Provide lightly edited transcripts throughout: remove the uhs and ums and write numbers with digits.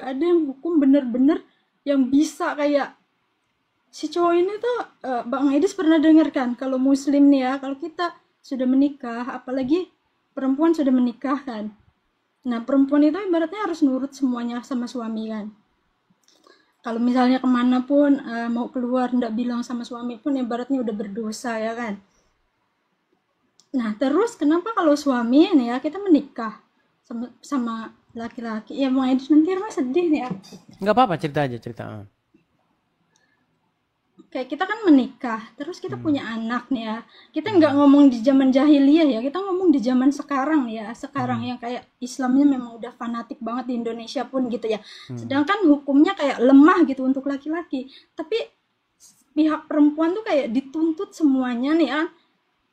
nggak ada yang hukum bener-bener yang bisa kayak si cowok ini tuh. Bang Edis pernah dengar kan kalau muslim nih ya, kalau kita sudah menikah, apalagi perempuan sudah menikah kan, nah perempuan itu ibaratnya harus nurut semuanya sama suami kan. Kalau misalnya kemana pun mau keluar ndak bilang sama suami pun ibaratnya udah berdosa ya kan. Nah terus kenapa kalau suami nih ya, kita menikah sama laki-laki ya, Bang Edis nanti Irma sedih nih ya. Nggak apa-apa, cerita aja cerita. Kayak kita kan menikah, terus kita punya anak nih ya. Kita nggak ngomong di zaman jahiliyah ya, kita ngomong di zaman sekarang nih ya. Sekarang yang kayak Islamnya memang udah fanatik banget di Indonesia pun gitu ya. Sedangkan hukumnya kayak lemah gitu untuk laki-laki. Tapi pihak perempuan tuh kayak dituntut semuanya nih ya.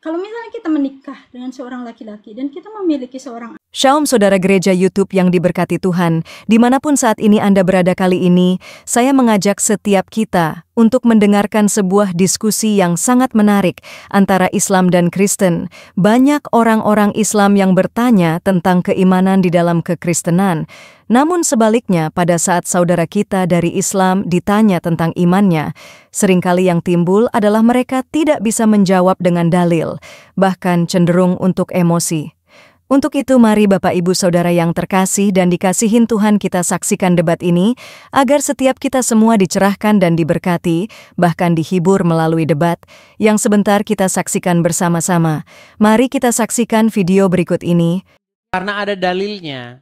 Kalau misalnya kita menikah dengan seorang laki-laki dan kita memiliki seorang. Shalom saudara gereja YouTube yang diberkati Tuhan, dimanapun saat ini Anda berada kali ini, saya mengajak setiap kita untuk mendengarkan sebuah diskusi yang sangat menarik antara Islam dan Kristen. Banyak orang-orang Islam yang bertanya tentang keimanan di dalam kekristenan. Namun sebaliknya, pada saat saudara kita dari Islam ditanya tentang imannya, seringkali yang timbul adalah mereka tidak bisa menjawab dengan dalil, bahkan cenderung untuk emosi. Untuk itu mari Bapak Ibu Saudara yang terkasih dan dikasihin Tuhan, kita saksikan debat ini agar setiap kita semua dicerahkan dan diberkati, bahkan dihibur melalui debat yang sebentar kita saksikan bersama-sama. Mari kita saksikan video berikut ini. Karena ada dalilnya.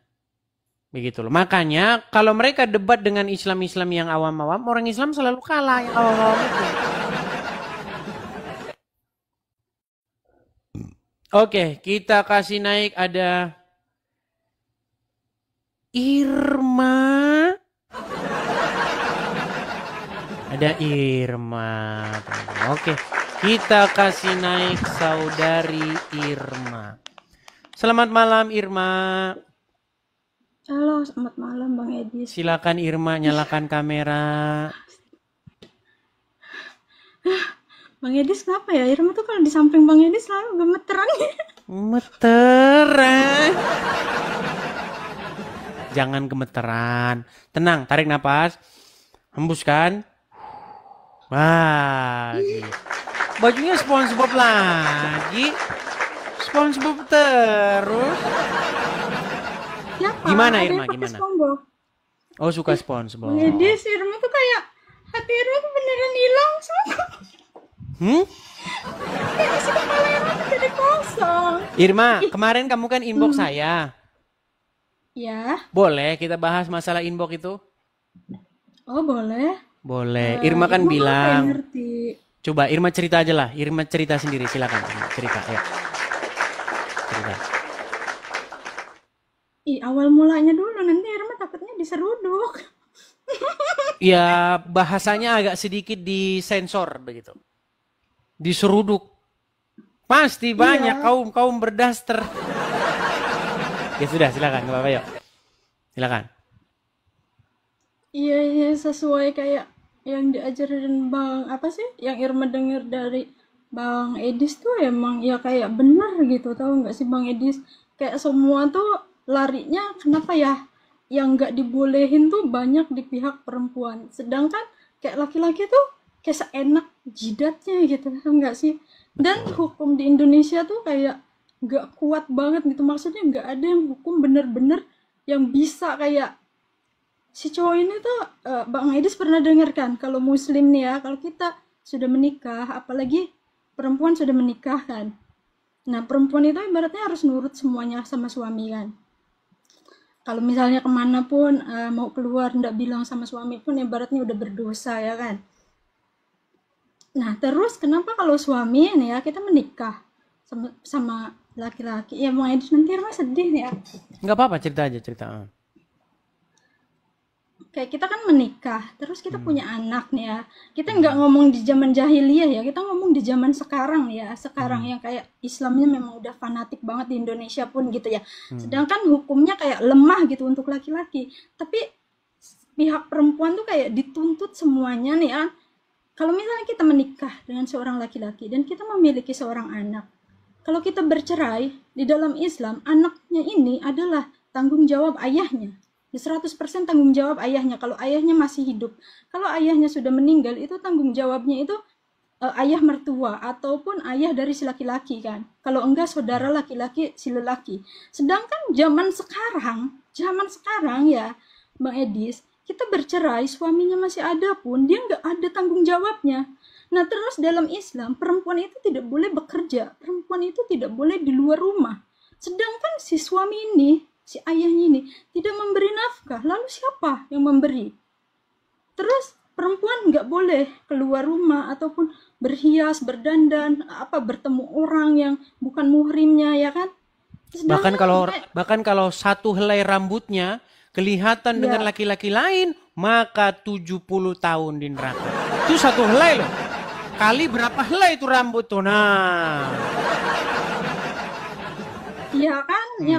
Begitu loh. Makanya kalau mereka debat dengan Islam-Islam yang awam-awam, orang Islam selalu kalah yang awam-awam itu. Oke, kita kasih naik ada Irma. Ada Irma. Oke, kita kasih naik saudari Irma. Selamat malam Irma. Halo, selamat malam Bang Edis. Silakan Irma, nyalakan kamera. Bang Edis kenapa ya? Irma tuh kalau di samping Bang Edis selalu gemeteran. Gemeteran. Jangan gemeteran. Tenang, tarik napas. Hembuskan. Wah, gitu. Bajunya SpongeBob lagi. SpongeBob terus. Ya, Gimana ada Irma, yang pakai gimana? SpongeBob. Oh, suka SpongeBob. Bang Edis, Irma tuh kayak hati Irma tuh beneran hilang semua. Kayak isi kepala Irma tuh jadi kosong. Irma, kemarin kamu kan inbox saya. Ya, Boleh kita bahas masalah inbox itu? oh boleh. Boleh. Irma kan Irma bilang. apa yang ngerti? Coba Irma cerita aja lah. Irma cerita sendiri, silakan. Irma, cerita, ya. Cerita. Awal mulanya dulu, nanti Irma takutnya diseruduk. Ya, bahasanya agak sedikit disensor begitu. Diseruduk. Pasti banyak kaum berdaster. Ya sudah, silakan, nggak apa-apa, yuk. Silakan. Iya, sesuai kayak yang diajarin Bang, apa sih? Yang Irma denger dari Bang Edis tuh emang ya kayak bener gitu, tahu nggak sih Bang Edis? Kayak semua tuh larinya kenapa ya? Yang nggak dibolehin tuh banyak di pihak perempuan. Sedangkan kayak laki-laki tuh kayak seenak jidatnya gitu, tahu nggak sih? Dan hukum di Indonesia tuh kayak nggak kuat banget gitu. Maksudnya nggak ada yang hukum bener-bener yang bisa kayak si cowok ini tuh. Bang Edis pernah dengar kan kalau muslim nih ya, kalau kita sudah menikah, apalagi perempuan sudah menikah kan, nah perempuan itu ibaratnya harus nurut semuanya sama suami kan. Kalau misalnya kemana pun mau keluar ndak bilang sama suami pun ibaratnya udah berdosa ya kan. Nah terus kenapa kalau suami nih ya, kita menikah sama laki-laki ya, Bang Edis nanti Irma sedih nih ya. Nggak apa-apa, cerita aja, cerita. Kayak kita kan menikah, terus kita punya anak nih ya. Kita nggak ngomong di zaman jahiliyah ya, kita ngomong di zaman sekarang ya. Sekarang yang kayak Islamnya memang udah fanatik banget di Indonesia pun gitu ya. Sedangkan hukumnya kayak lemah gitu untuk laki-laki. Tapi pihak perempuan tuh kayak dituntut semuanya nih ya. Kalau misalnya kita menikah dengan seorang laki-laki dan kita memiliki seorang anak, kalau kita bercerai di dalam Islam, anaknya ini adalah tanggung jawab ayahnya. 100% tanggung jawab ayahnya kalau ayahnya masih hidup. Kalau ayahnya sudah meninggal, itu tanggung jawabnya itu ayah mertua ataupun ayah dari si laki-laki kan. Kalau enggak saudara laki-laki si lelaki. Sedangkan zaman sekarang ya Bang Edis, kita bercerai, suaminya masih ada pun dia nggak ada tanggung jawabnya. Nah terus dalam Islam, perempuan itu tidak boleh bekerja, perempuan itu tidak boleh di luar rumah. Sedangkan si suami ini, si ayahnya ini, tidak memberi nafkah, lalu siapa yang memberi? Terus perempuan nggak boleh keluar rumah ataupun berhias, berdandan, bertemu orang yang bukan muhrimnya ya kan? Bahkan kalau satu helai rambutnya kelihatan dengan laki-laki lain, maka 70 tahun di neraka. Itu satu helai loh. Kali berapa helai itu rambut tuh? Nah. Ya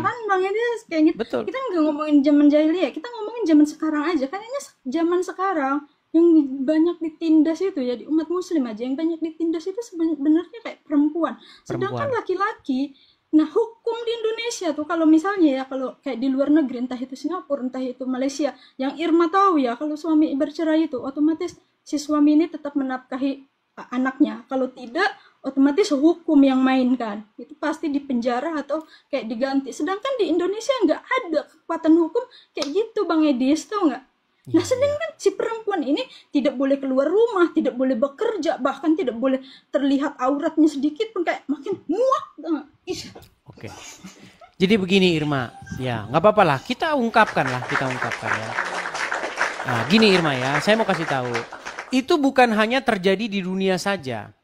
kan Bang Edis kayak gitu. Betul. Kita nggak ngomongin zaman jahiliyah, kita ngomongin zaman sekarang aja. Kayaknya zaman sekarang yang banyak ditindas itu ya di umat muslim aja yang banyak ditindas itu sebenarnya kayak perempuan. Sedangkan laki-laki, nah hukum di Indonesia tuh kalau misalnya ya kalau kayak di luar negeri entah itu Singapura entah itu Malaysia, yang Irma tahu ya kalau suami bercerai itu otomatis si suami ini tetap menafkahi anaknya. Kalau tidak otomatis hukum yang main kan, itu pasti dipenjara atau kayak diganti. Sedangkan di Indonesia nggak ada kekuatan hukum kayak gitu Bang Edis, tau nggak? Nah sedangkan si perempuan ini tidak boleh keluar rumah, tidak boleh bekerja, bahkan tidak boleh terlihat auratnya sedikit pun, kayak makin muak. Oke. Jadi begini Irma, ya nggak apa-apa lah, kita ungkapkan ya. Nah gini Irma ya, saya mau kasih tahu, itu bukan hanya terjadi di dunia saja.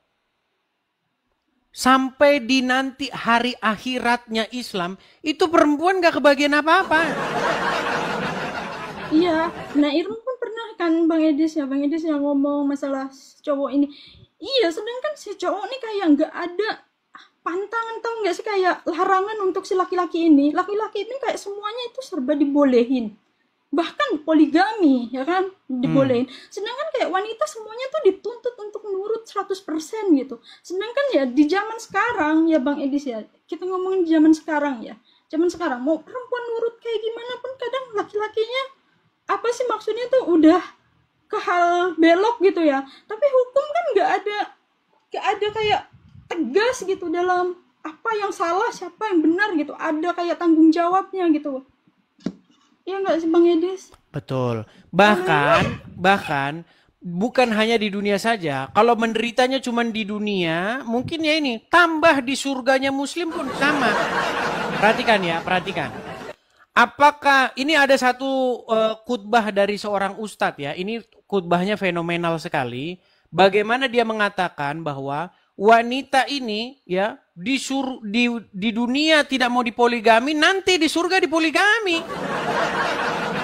Sampai di nanti hari akhiratnya Islam, itu perempuan gak kebagian apa-apa. Iya, nah Irma pun pernah kan Bang Edis yang ngomong masalah cowok ini. Iya, sedangkan si cowok ini kayak gak ada pantangan, tau gak sih, kayak larangan untuk si laki-laki ini. Laki-laki ini kayak semuanya itu serba dibolehin. Bahkan poligami ya kan dibolehin. Sedangkan kayak wanita semuanya tuh dituntut untuk nurut 100% gitu. Sedangkan ya di zaman sekarang ya Bang Edis ya, kita ngomongin zaman sekarang ya. Zaman sekarang mau perempuan nurut kayak gimana pun kadang laki-lakinya apa sih maksudnya tuh udah ke hal belok gitu ya. Tapi hukum kan nggak ada kayak tegas gitu dalam apa yang salah, siapa yang benar gitu. Ada kayak tanggung jawabnya gitu. Iya nggak sih Bang Edis? Betul. Bahkan bukan hanya di dunia saja. Kalau menderitanya cuma di dunia, mungkin ya ini tambah di surganya muslim pun sama. Perhatikan. Apakah ini ada satu khutbah dari seorang ustadz ya. Ini khutbahnya fenomenal sekali. Bagaimana dia mengatakan bahwa wanita ini ya di dunia tidak mau dipoligami, nanti di surga dipoligami.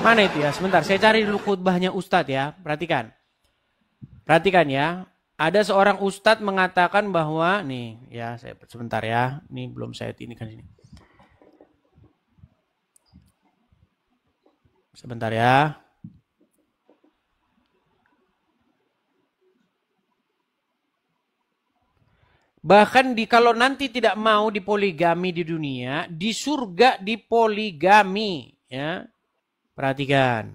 Mana itu ya? Sebentar, saya cari dulu khutbahnya ustadz ya. Perhatikan ya. Ada seorang ustadz mengatakan bahwa nih ya, sebentar ya. Ini belum saya ini kan ini. Sebentar ya. Bahkan kalau nanti tidak mau dipoligami di dunia, di surga dipoligami, ya. Perhatikan.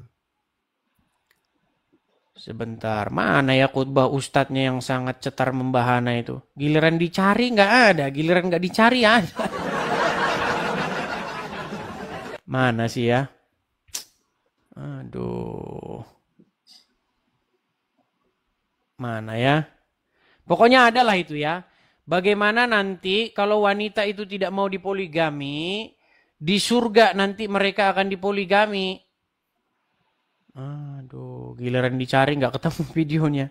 Sebentar, mana ya khutbah ustadznya yang sangat cetar membahana itu? Giliran dicari nggak ada, giliran nggak dicari ada. Mana sih ya? Aduh. Mana ya? Pokoknya adalah itu ya. Bagaimana nanti kalau wanita itu tidak mau dipoligami, di surga nanti mereka akan dipoligami. Aduh, giliran dicari nggak ketemu videonya.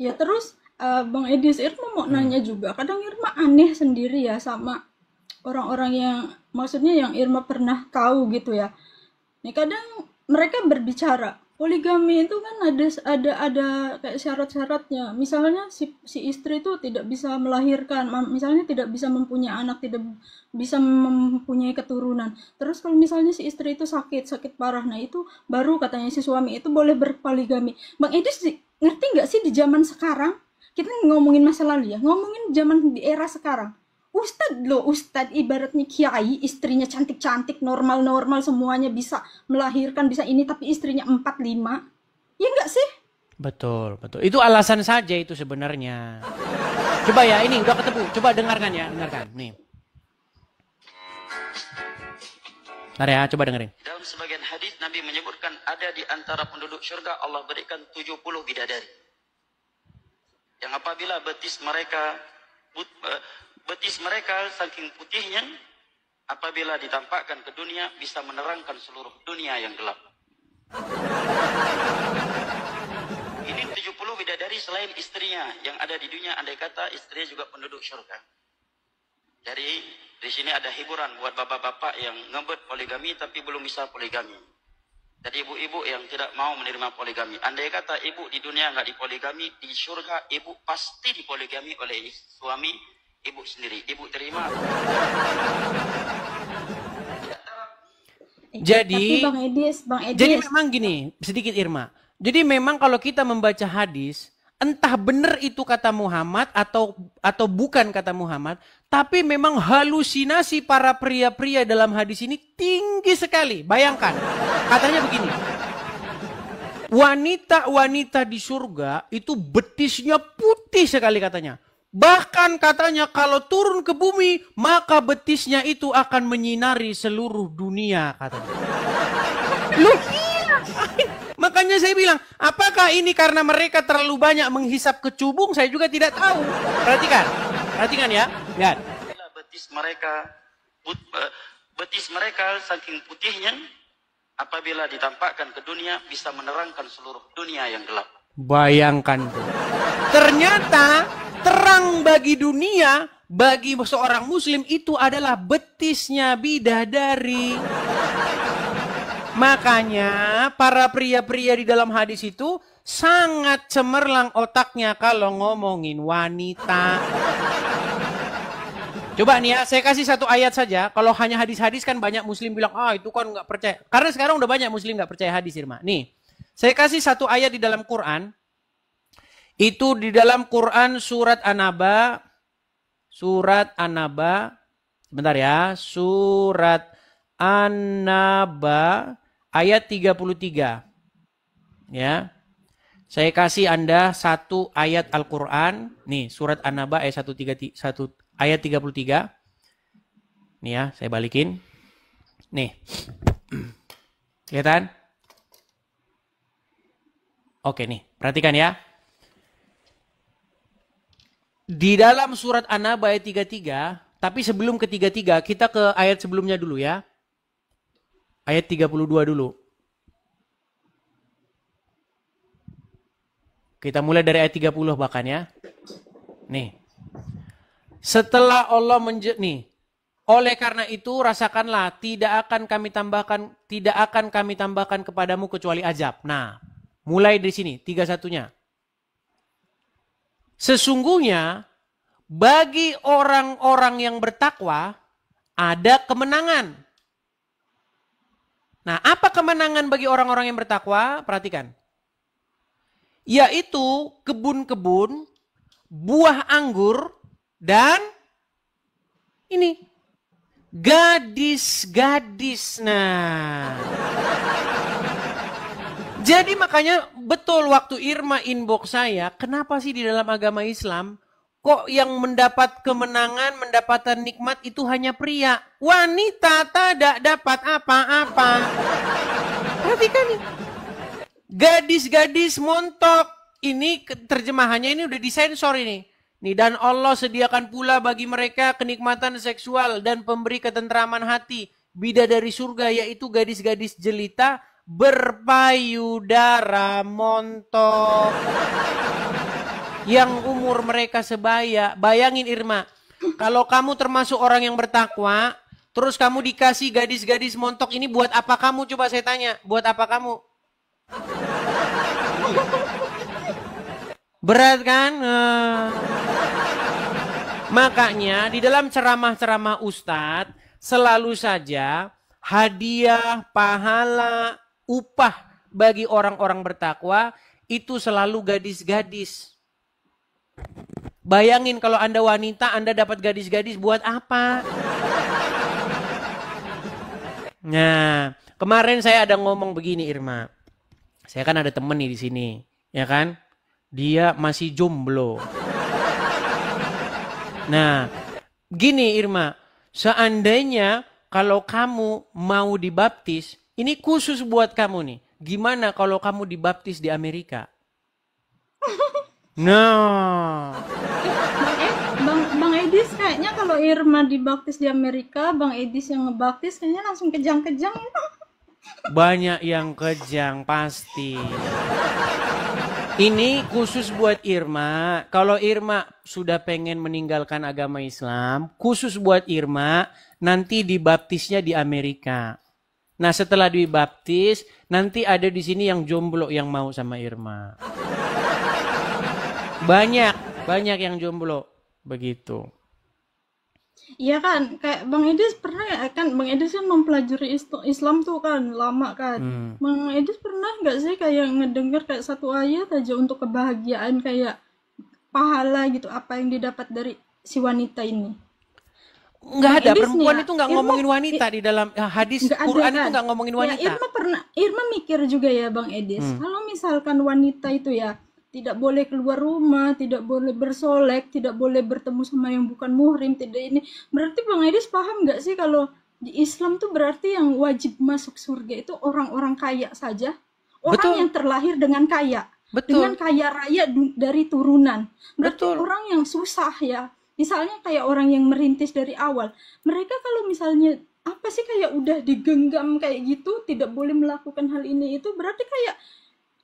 Ya terus Bang Edis, Irma mau nanya juga. Kadang Irma aneh sendiri ya sama orang-orang yang, maksudnya yang Irma pernah tahu gitu ya. Nih kadang mereka berbicara poligami itu kan ada kayak syarat-syaratnya. Misalnya si istri itu tidak bisa melahirkan, misalnya tidak bisa mempunyai anak, tidak bisa mempunyai keturunan. Terus kalau misalnya si istri itu sakit parah, nah itu baru katanya si suami itu boleh berpoligami. Bang Edis ngerti nggak sih di zaman sekarang, kita ngomongin masa lalu ya, ngomongin zaman di era sekarang, Ustadz loh, Ustadz ibaratnya kiai, istrinya cantik-cantik, normal-normal, semuanya bisa melahirkan, bisa ini, tapi istrinya 4-5. Ya enggak sih? Betul, betul. Itu alasan saja itu sebenarnya. Coba ya, ini udah ketemu. Coba dengarkan ya, dengarkan. Nih. Bentar ya, coba dengerin. Dalam sebagian hadis Nabi menyebutkan ada di antara penduduk syurga Allah berikan 70 bidadari. Yang apabila betis mereka saking putihnya, apabila ditampakkan ke dunia bisa menerangkan seluruh dunia yang gelap. Ini 70 bidadari selain istrinya yang ada di dunia, andai kata istrinya juga penduduk syurga. Jadi di sini ada hiburan buat bapak-bapak yang ngebet poligami tapi belum bisa poligami. Jadi ibu-ibu yang tidak mau menerima poligami. Andai kata ibu di dunia nggak dipoligami, di surga ibu pasti dipoligami oleh suami ibu sendiri. Ibu terima. Jadi, tapi Bang Edis, jadi memang gini, sedikit Irma. Jadi memang kalau kita membaca hadis, entah benar itu kata Muhammad atau bukan kata Muhammad, tapi memang halusinasi para pria-pria dalam hadis ini tinggi sekali. Bayangkan, katanya begini. Wanita-wanita di surga itu betisnya putih sekali katanya. Bahkan katanya kalau turun ke bumi, maka betisnya itu akan menyinari seluruh dunia katanya. Loh, makanya saya bilang, apakah ini karena mereka terlalu banyak menghisap kecubung? Saya juga tidak tahu. Perhatikan ya. Lihat. Betis mereka saking putihnya, apabila ditampakkan ke dunia bisa menerangkan seluruh dunia yang gelap. Bayangkan tuh. Ternyata terang bagi dunia, bagi seorang muslim itu adalah betisnya bidadari. Makanya para pria-pria di dalam hadis itu sangat cemerlang otaknya kalau ngomongin wanita. Coba nih ya, saya kasih satu ayat saja. Kalau hanya hadis-hadis kan banyak muslim bilang, itu kan nggak percaya. Karena sekarang udah banyak muslim nggak percaya hadis, Irma. Nih, saya kasih satu ayat di dalam Quran. Itu di dalam Quran surat An-Naba. Sebentar ya. Surat An-Naba ayat 33. Ya. Saya kasih Anda satu ayat Al-Quran. Nih, surat An-Naba ayat 133. Ayat 33. Nih ya, saya balikin. Nih. Kelihatan? Oke nih, perhatikan ya. Di dalam surat An-Naba ayat 33, tapi sebelum ke 33, kita ke ayat sebelumnya dulu ya. Ayat 32 dulu. Kita mulai dari ayat 30 bahkan ya. Nih. Setelah Allah oleh karena itu rasakanlah tidak akan kami tambahkan kepadamu kecuali azab. Nah, mulai dari sini 31-nya. Sesungguhnya bagi orang-orang yang bertakwa ada kemenangan. Nah, apa kemenangan bagi orang-orang yang bertakwa? Perhatikan. Yaitu kebun-kebun, buah anggur, dan ini gadis-gadis. Nah, jadi makanya betul waktu Irma inbox saya, kenapa sih di dalam agama Islam kok yang mendapat kemenangan, mendapatkan nikmat itu hanya pria, wanita tidak dapat apa-apa. Perhatikan nih, gadis-gadis montok. Ini terjemahannya ini udah disensor ini. Nih, dan Allah sediakan pula bagi mereka kenikmatan seksual dan pemberi ketentraman hati. Bidadari surga yaitu gadis-gadis jelita berpayudara montok. Yang umur mereka sebaya. Bayangin Irma, kalau kamu termasuk orang yang bertakwa, terus kamu dikasih gadis-gadis montok ini buat apa kamu? Coba saya tanya, buat apa kamu? Berat kan? Makanya di dalam ceramah-ceramah Ustadz selalu saja hadiah, pahala, upah bagi orang-orang bertakwa itu selalu gadis-gadis. Bayangin kalau Anda wanita, Anda dapat gadis-gadis buat apa? Nah, kemarin saya ada ngomong begini, Irma. Saya kan ada temen nih di sini, ya kan? Dia masih jomblo. Nah, gini Irma, seandainya kalau kamu mau dibaptis, ini khusus buat kamu nih. Gimana kalau kamu dibaptis di Amerika? Nah, Bang Edis kayaknya kalau Irma dibaptis di Amerika, Bang Edis yang ngebaptis kayaknya langsung kejang-kejang. banyak yang kejang pasti. Ini khusus buat Irma. Kalau Irma sudah pengen meninggalkan agama Islam, khusus buat Irma, nanti dibaptisnya di Amerika. Nah, setelah dibaptis, nanti ada di sini yang jomblo yang mau sama Irma. Banyak yang jomblo. Begitu. Iya kan, kayak Bang Edis pernah ya kan, Bang Edis kan mempelajari Islam tuh kan, lama kan. Bang Edis pernah nggak sih kayak ngedenger kayak satu ayat aja untuk kebahagiaan kayak pahala gitu, apa yang didapat dari si wanita ini? Nggak ada, Edis nih perempuan ya, itu nggak ngomongin wanita di dalam hadis nggak ada Quran kan? itu nggak ngomongin Ya, wanita. Irma mikir juga ya Bang Edis, kalau misalkan wanita itu ya tidak boleh keluar rumah, tidak boleh bersolek, tidak boleh bertemu sama yang bukan muhrim, tidak ini. Berarti Bang Edis paham nggak sih kalau di Islam tuh berarti yang wajib masuk surga itu orang-orang kaya saja, orang Betul. yang terlahir dengan kaya, Betul. dengan kaya raya dari turunan. Berarti Betul. orang yang susah ya, misalnya kayak orang yang merintis dari awal, mereka kalau misalnya apa sih kayak udah digenggam kayak gitu, tidak boleh melakukan hal ini itu, berarti kayak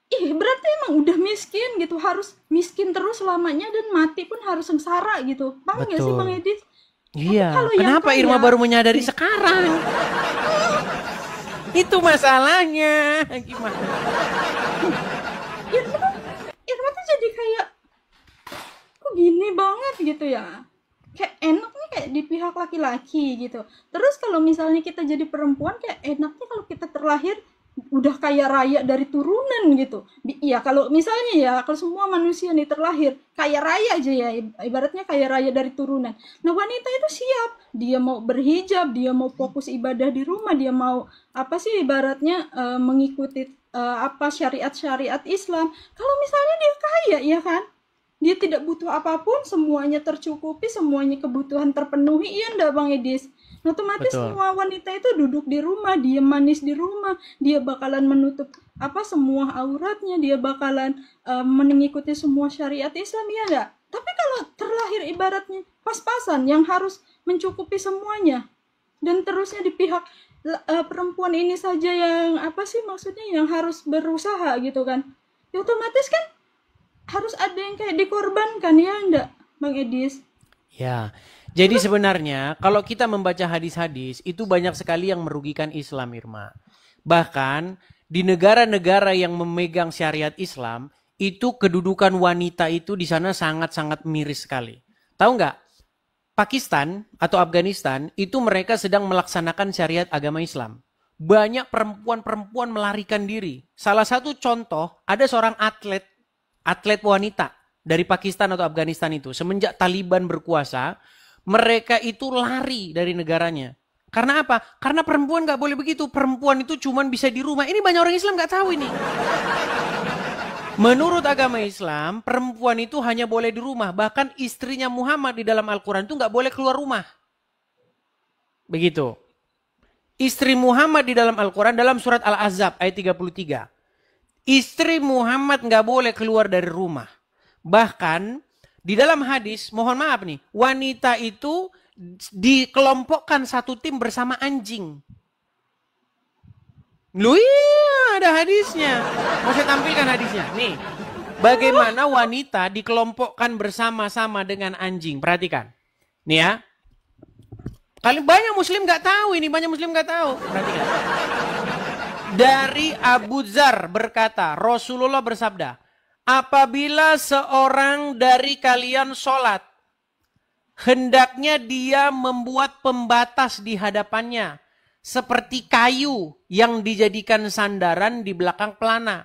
berarti emang udah miskin gitu, harus miskin terus selamanya dan mati pun harus sengsara gitu. Paham nggak sih Betul. Bang Edis? Iya, kalau yang kenapa kaya- Irma baru menyadari sekarang? Itu masalahnya. Gimana? Irma tuh jadi kayak kok gini banget gitu ya. Kayak enaknya kayak di pihak laki-laki gitu. Terus kalau misalnya kita jadi perempuan kayak enaknya kalau kita terlahir udah kaya raya dari turunan gitu. Iya kalau misalnya ya kalau semua manusia nih terlahir kaya raya aja ya, ibaratnya kaya raya dari turunan. Nah wanita itu siap, dia mau berhijab, dia mau fokus ibadah di rumah, dia mau apa sih ibaratnya mengikuti apa syariat-syariat Islam. Kalau misalnya dia kaya ya kan, dia tidak butuh apapun, semuanya tercukupi, semuanya kebutuhan terpenuhi, iya enggak Bang Edis? Otomatis Betul. semua wanita itu duduk di rumah, dia manis di rumah, dia bakalan menutup apa semua auratnya, dia bakalan mengikuti semua syariat Islam, ya enggak? Tapi kalau terlahir ibaratnya pas-pasan yang harus mencukupi semuanya, dan terusnya di pihak perempuan ini saja yang apa sih maksudnya yang harus berusaha gitu kan, ya otomatis kan harus ada yang kayak dikorbankan, ya enggak Bang Edis? Ya, jadi sebenarnya kalau kita membaca hadis-hadis itu banyak sekali yang merugikan Islam, Irma. Bahkan di negara-negara yang memegang syariat Islam itu kedudukan wanita itu di sana sangat-sangat miris sekali. Tahu nggak? Pakistan atau Afghanistan itu mereka sedang melaksanakan syariat agama Islam. Banyak perempuan-perempuan melarikan diri. Salah satu contoh ada seorang atlet wanita dari Pakistan atau Afghanistan itu semenjak Taliban berkuasa, mereka itu lari dari negaranya. Karena apa? Karena perempuan nggak boleh begitu. Perempuan itu cuma bisa di rumah. Ini banyak orang Islam nggak tahu ini. Menurut agama Islam, perempuan itu hanya boleh di rumah. Bahkan istrinya Muhammad di dalam Al-Quran itu nggak boleh keluar rumah. Begitu. Istri Muhammad di dalam Al-Quran dalam surat Al-Ahzab ayat 33. Istri Muhammad nggak boleh keluar dari rumah. Bahkan di dalam hadis, mohon maaf nih, wanita itu dikelompokkan satu tim bersama anjing. Loh iya ada hadisnya. Mau saya tampilkan hadisnya. Nih, bagaimana wanita dikelompokkan bersama-sama dengan anjing. Perhatikan. Nih ya. Kali banyak muslim nggak tahu ini, banyak muslim nggak tahu. Perhatikan. Dari Abu Dzar berkata, Rasulullah bersabda, apabila seorang dari kalian sholat, hendaknya dia membuat pembatas di hadapannya, seperti kayu yang dijadikan sandaran di belakang pelana.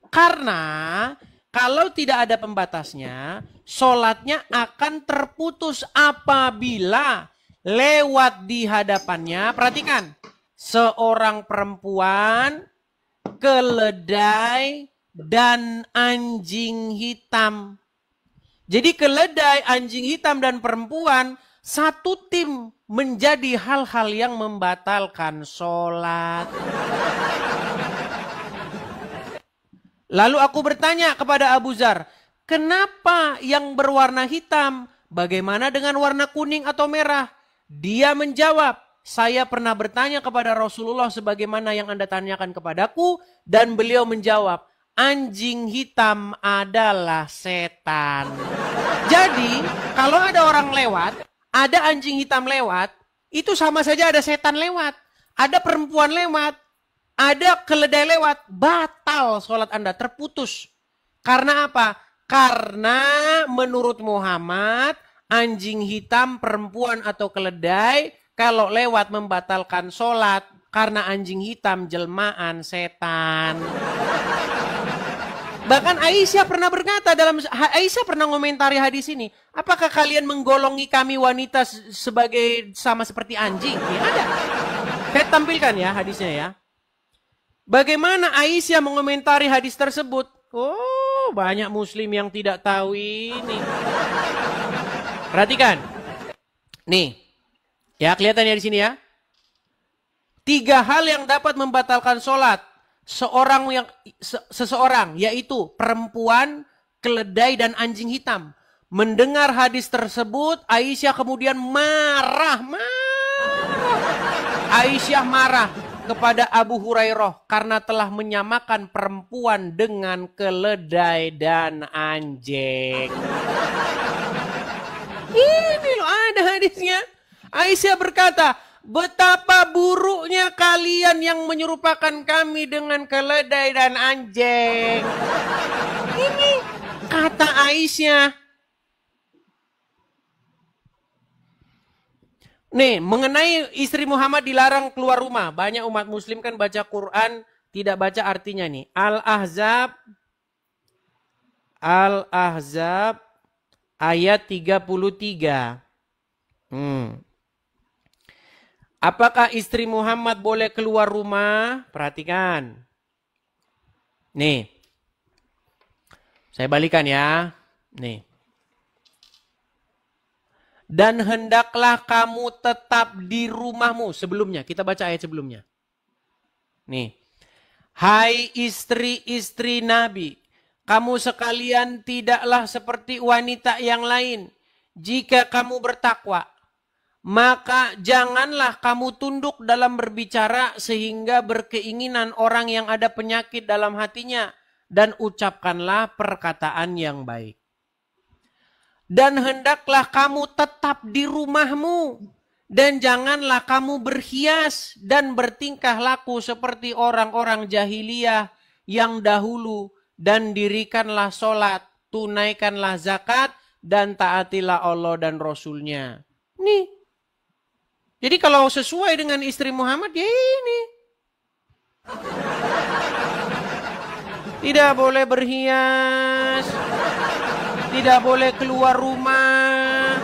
Karena kalau tidak ada pembatasnya, sholatnya akan terputus apabila lewat di hadapannya, perhatikan, seorang perempuan, keledai, dan anjing hitam. Jadi keledai, anjing hitam, dan perempuan satu tim menjadi hal-hal yang membatalkan sholat. Lalu aku bertanya kepada Abu Zar, kenapa yang berwarna hitam? Bagaimana dengan warna kuning atau merah? Dia menjawab, saya pernah bertanya kepada Rasulullah sebagaimana yang Anda tanyakan kepadaku, dan beliau menjawab, anjing hitam adalah setan. Jadi, kalau ada orang lewat, ada anjing hitam lewat, itu sama saja ada setan lewat. Ada perempuan lewat, ada keledai lewat, batal sholat Anda, terputus. Karena apa? Karena menurut Muhammad, anjing hitam, perempuan atau keledai, kalau lewat membatalkan sholat, karena anjing hitam jelmaan setan. Bahkan Aisyah pernah berkata Aisyah pernah ngomentari hadis ini. Apakah kalian menggolongi kami wanita sebagai sama seperti anjing? Ya, ada. Saya tampilkan ya hadisnya ya. Bagaimana Aisyah mengomentari hadis tersebut? Oh, banyak muslim yang tidak tahu ini. Perhatikan. Nih. Ya, kelihatan ya di sini ya. 3 hal yang dapat membatalkan sholat. Seseorang, yaitu perempuan, keledai, dan anjing hitam. Mendengar hadis tersebut, Aisyah kemudian marah. Aisyah marah kepada Abu Hurairah karena telah menyamakan perempuan dengan keledai dan anjing. Ini loh ada hadisnya. Aisyah berkata, betapa buruknya kalian yang menyerupakan kami dengan keledai dan anjing. Ini kata Aisyah. Nih, mengenai istri Muhammad dilarang keluar rumah. Banyak umat muslim kan baca Quran, tidak baca artinya nih. Al-Ahzab ayat 33. Apakah istri Muhammad boleh keluar rumah? Perhatikan. Nih. Saya balikan ya. Nih. Dan hendaklah kamu tetap di rumahmu. Sebelumnya, kita baca ayat sebelumnya. Nih. Hai istri-istri Nabi, kamu sekalian tidaklah seperti wanita yang lain. Jika kamu bertakwa, maka janganlah kamu tunduk dalam berbicara sehingga berkeinginan orang yang ada penyakit dalam hatinya, dan ucapkanlah perkataan yang baik. Dan hendaklah kamu tetap di rumahmu, dan janganlah kamu berhias dan bertingkah laku seperti orang-orang jahiliyah yang dahulu, dan dirikanlah sholat, tunaikanlah zakat, dan taatilah Allah dan Rasulnya. Nih. Jadi kalau sesuai dengan istri Muhammad, ya ini. Tidak boleh berhias. Tidak boleh keluar rumah.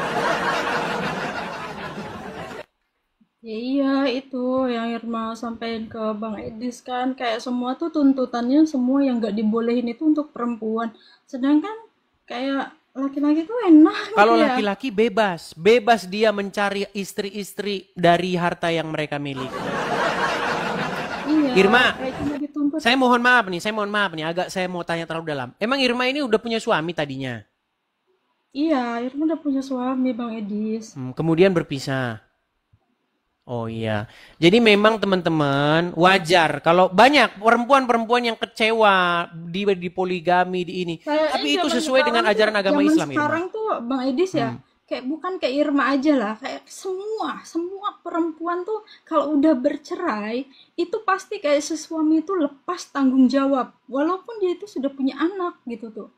Ya iya, itu yang Irma sampaikan ke Bang Edis kan. Kayak semua tuh tuntutannya semua yang gak dibolehin itu untuk perempuan. Sedangkan kayak laki-laki tuh enak. Kalau gitu ya. laki-laki bebas. Bebas dia mencari istri-istri dari harta yang mereka miliki. Iya, Irma, kayak cuma dituntut. saya mohon maaf nih. Agak saya mau tanya terlalu dalam. Emang Irma ini udah punya suami tadinya? Iya, Irma udah punya suami Bang Edis. Kemudian berpisah. Oh iya. Jadi memang teman-teman wajar kalau banyak perempuan-perempuan yang kecewa di poligami di ini. Tapi itu sesuai dengan ajaran agama Islam. Sekarang tuh Bang Edis ya, kayak bukan kayak Irma aja lah, kayak semua perempuan tuh kalau udah bercerai itu pasti kayak si suami itu lepas tanggung jawab, walaupun dia itu sudah punya anak gitu tuh.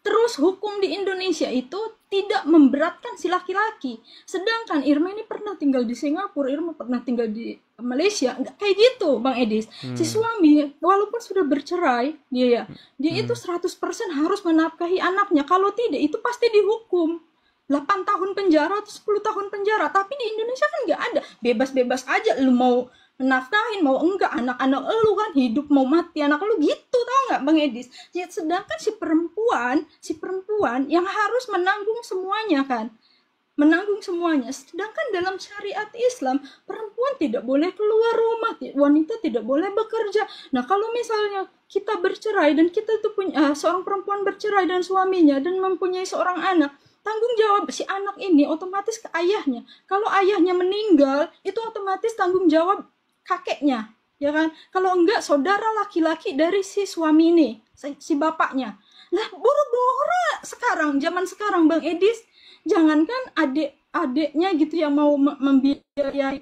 Terus hukum di Indonesia itu tidak memberatkan si laki-laki. Sedangkan Irma ini pernah tinggal di Singapura, Irma pernah tinggal di Malaysia, nggak kayak gitu Bang Edis. Si suami walaupun sudah bercerai, dia itu 100% harus menafkahi anaknya. Kalau tidak itu pasti dihukum 8 tahun penjara atau 10 tahun penjara. Tapi di Indonesia kan nggak ada, bebas-bebas aja lu mau menafkahin mau enggak, anak-anak lu kan hidup mau mati anak lu gitu, tau nggak Bang Edis? Sedangkan si perempuan yang harus menanggung semuanya kan, menanggung semuanya. Sedangkan dalam syariat Islam perempuan tidak boleh keluar rumah, wanita tidak boleh bekerja. Nah kalau misalnya kita bercerai dan kita tuh punya seorang perempuan bercerai dan suaminya dan mempunyai seorang anak, tanggung jawab si anak ini otomatis ke ayahnya. Kalau ayahnya meninggal itu otomatis tanggung jawab kakeknya, ya kan? Kalau enggak saudara laki-laki dari si suami ini, si bapaknya. Lah boro-boro sekarang, zaman sekarang Bang Edis, jangankan adik-adiknya gitu yang mau membiayai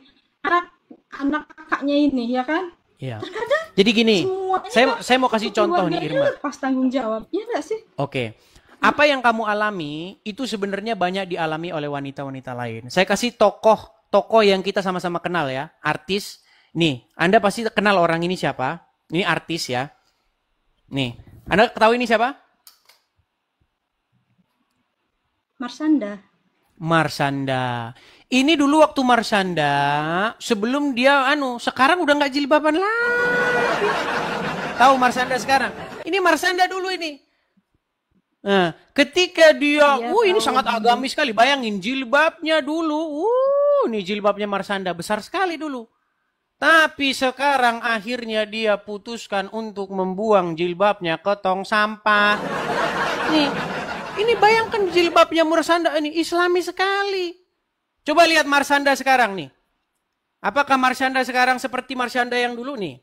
anak kakaknya ini, ya kan? Iya. Terkadang Jadi gini, semuanya saya mau kasih contoh nih Irma. Pas tanggung jawab, ya enggak sih? Oke. Apa yang kamu alami itu sebenarnya banyak dialami oleh wanita-wanita lain. Saya kasih tokoh yang kita sama-sama kenal ya, artis. Nih, Anda pasti kenal orang ini siapa? Ini artis ya. Nih, Anda tahu ini siapa? Marsanda. Ini dulu waktu Marsanda, sebelum dia sekarang udah nggak jilbaban lagi. Tahu Marsanda sekarang? Ini Marsanda dulu ini. Nah, ketika dia, ini sangat agamis sekali. Bayangin jilbabnya dulu. Ini jilbabnya Marsanda besar sekali dulu. Tapi sekarang akhirnya dia putuskan untuk membuang jilbabnya ke tong sampah. Ini bayangkan jilbabnya Marsanda ini islami sekali. Coba lihat Marsanda sekarang nih. Apakah Marsanda sekarang seperti Marsanda yang dulu nih?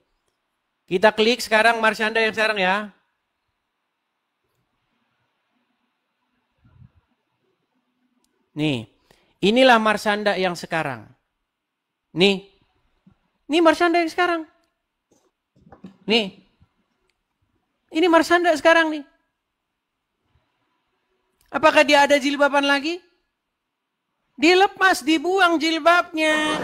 Kita klik sekarang Marsanda yang sekarang ya. Nih, inilah Marsanda yang sekarang. Nih Marsanda yang sekarang. Nih. Ini Marsanda sekarang nih. Apakah dia ada jilbaban lagi? Dilepas, dibuang jilbabnya.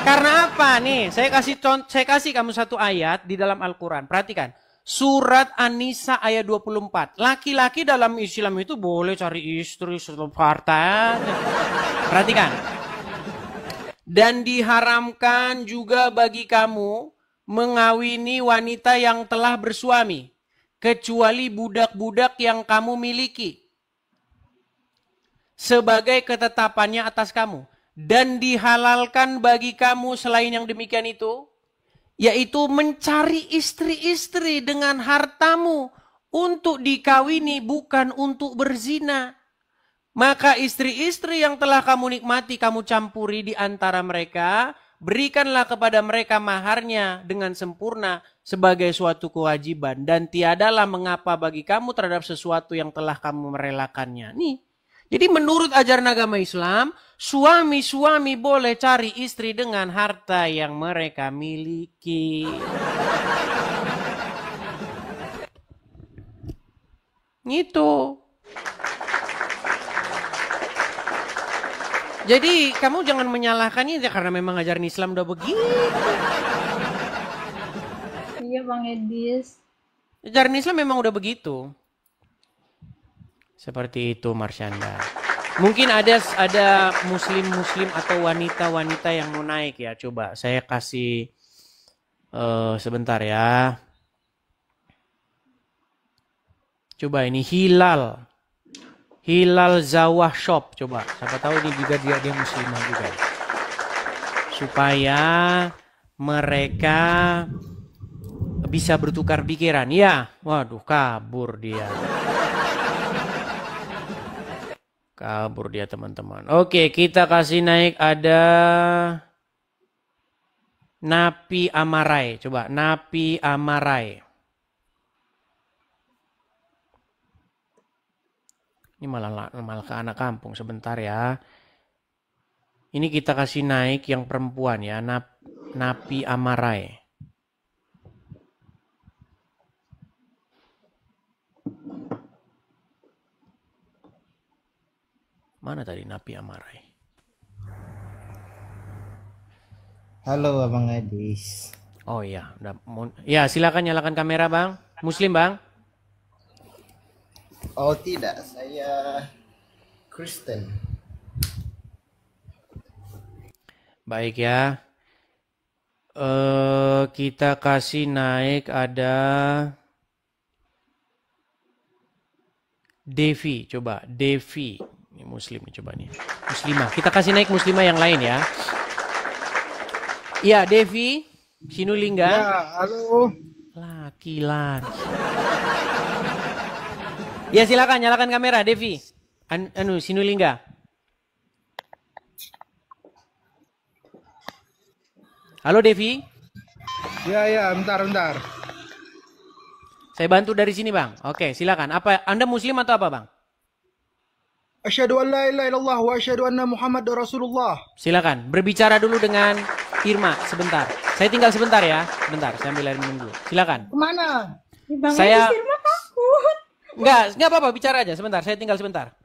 Karena apa nih? Saya kasih kamu satu ayat di dalam Al-Quran. Perhatikan. Surat An-Nisa ayat 24. Laki-laki dalam Islam itu boleh cari istri harta. Perhatikan. Dan diharamkan juga bagi kamu mengawini wanita yang telah bersuami, kecuali budak-budak yang kamu miliki, sebagai ketetapannya atas kamu. Dan dihalalkan bagi kamu selain yang demikian itu, yaitu mencari istri-istri dengan hartamu untuk dikawini, bukan untuk berzina. Maka istri-istri yang telah kamu nikmati, kamu campuri di antara mereka, berikanlah kepada mereka maharnya dengan sempurna sebagai suatu kewajiban. Dan tiadalah mengapa bagi kamu terhadap sesuatu yang telah kamu merelakannya. Nih, jadi menurut ajaran agama Islam, suami-suami boleh cari istri dengan harta yang mereka miliki. Gitu. Jadi kamu jangan menyalahkannya karena memang ajaran Islam udah begitu. Iya Bang Edis. Ajaran Islam memang udah begitu. Seperti itu Marsanda. Mungkin ada muslim-muslim atau wanita-wanita yang mau naik ya. Coba saya kasih sebentar ya. Coba ini Hilal Zawah Shop, coba. Siapa tahu ini juga dia muslimah juga. Supaya mereka bisa bertukar pikiran. Ya, waduh kabur dia. Kabur dia teman-teman. Oke, kita kasih naik ada Napi Amarai. Coba, Napi Amarai. Ini malah ke anak kampung sebentar ya. Ini kita kasih naik yang perempuan ya. Napi Amarai. Mana tadi Napi Amarai? Halo Abang Edis. Oh iya, ya silakan nyalakan kamera Bang. Muslim Bang? Oh tidak, saya Kristen. Baik ya. Kita kasih naik ada Devi, coba Devi. Ini Muslim nih coba nih. Muslimah. Kita kasih naik Muslimah yang lain ya. Iya, Devi Sinulingga. Ya, halo. Laki-laki. Ya silakan nyalakan kamera Devi. Sinulingga. Halo Devi. Ya, bentar. Saya bantu dari sini Bang. Oke, silakan. Apa Anda Muslim atau apa Bang? Asyhadu an la ilaha illallah wa asyhadu anna Muhammadar Rasulullah. Silakan. Berbicara dulu dengan Irma sebentar. Saya tinggal sebentar ya. Bentar, saya ambil air minum dulu. Silakan. Kemana? Bang Saya- Edis, Irma takut. Enggak apa-apa, bicara aja sebentar. Saya tinggal sebentar.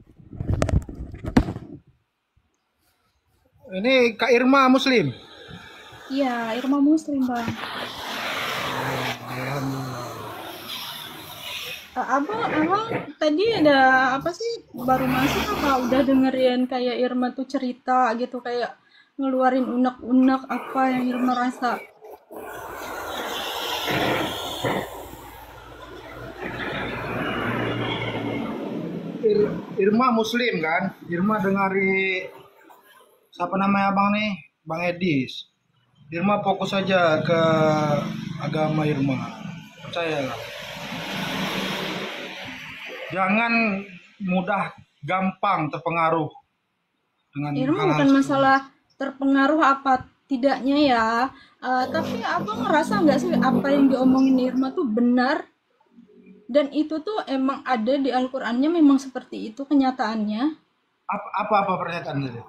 Ini Kak Irma Muslim. Iya, Irma Muslim Bang. Abang tadi ada apa sih, baru masuk apa udah dengerin kayak Irma tuh cerita gitu, kayak ngeluarin unek-unek apa yang Irma rasa? Irma Muslim kan? Irma dengari siapa namanya Abang nih? Bang Edis. Irma fokus aja ke agama Irma. Percayalah. Jangan mudah gampang terpengaruh dengan Irma hal-hal bukan seperti masalah terpengaruh apa tidaknya ya, tapi abang ngerasa nggak sih apa yang diomongin Irma tuh benar, dan itu tuh emang ada di Al-Qur'annya, memang seperti itu kenyataannya. apa pernyataan tadi?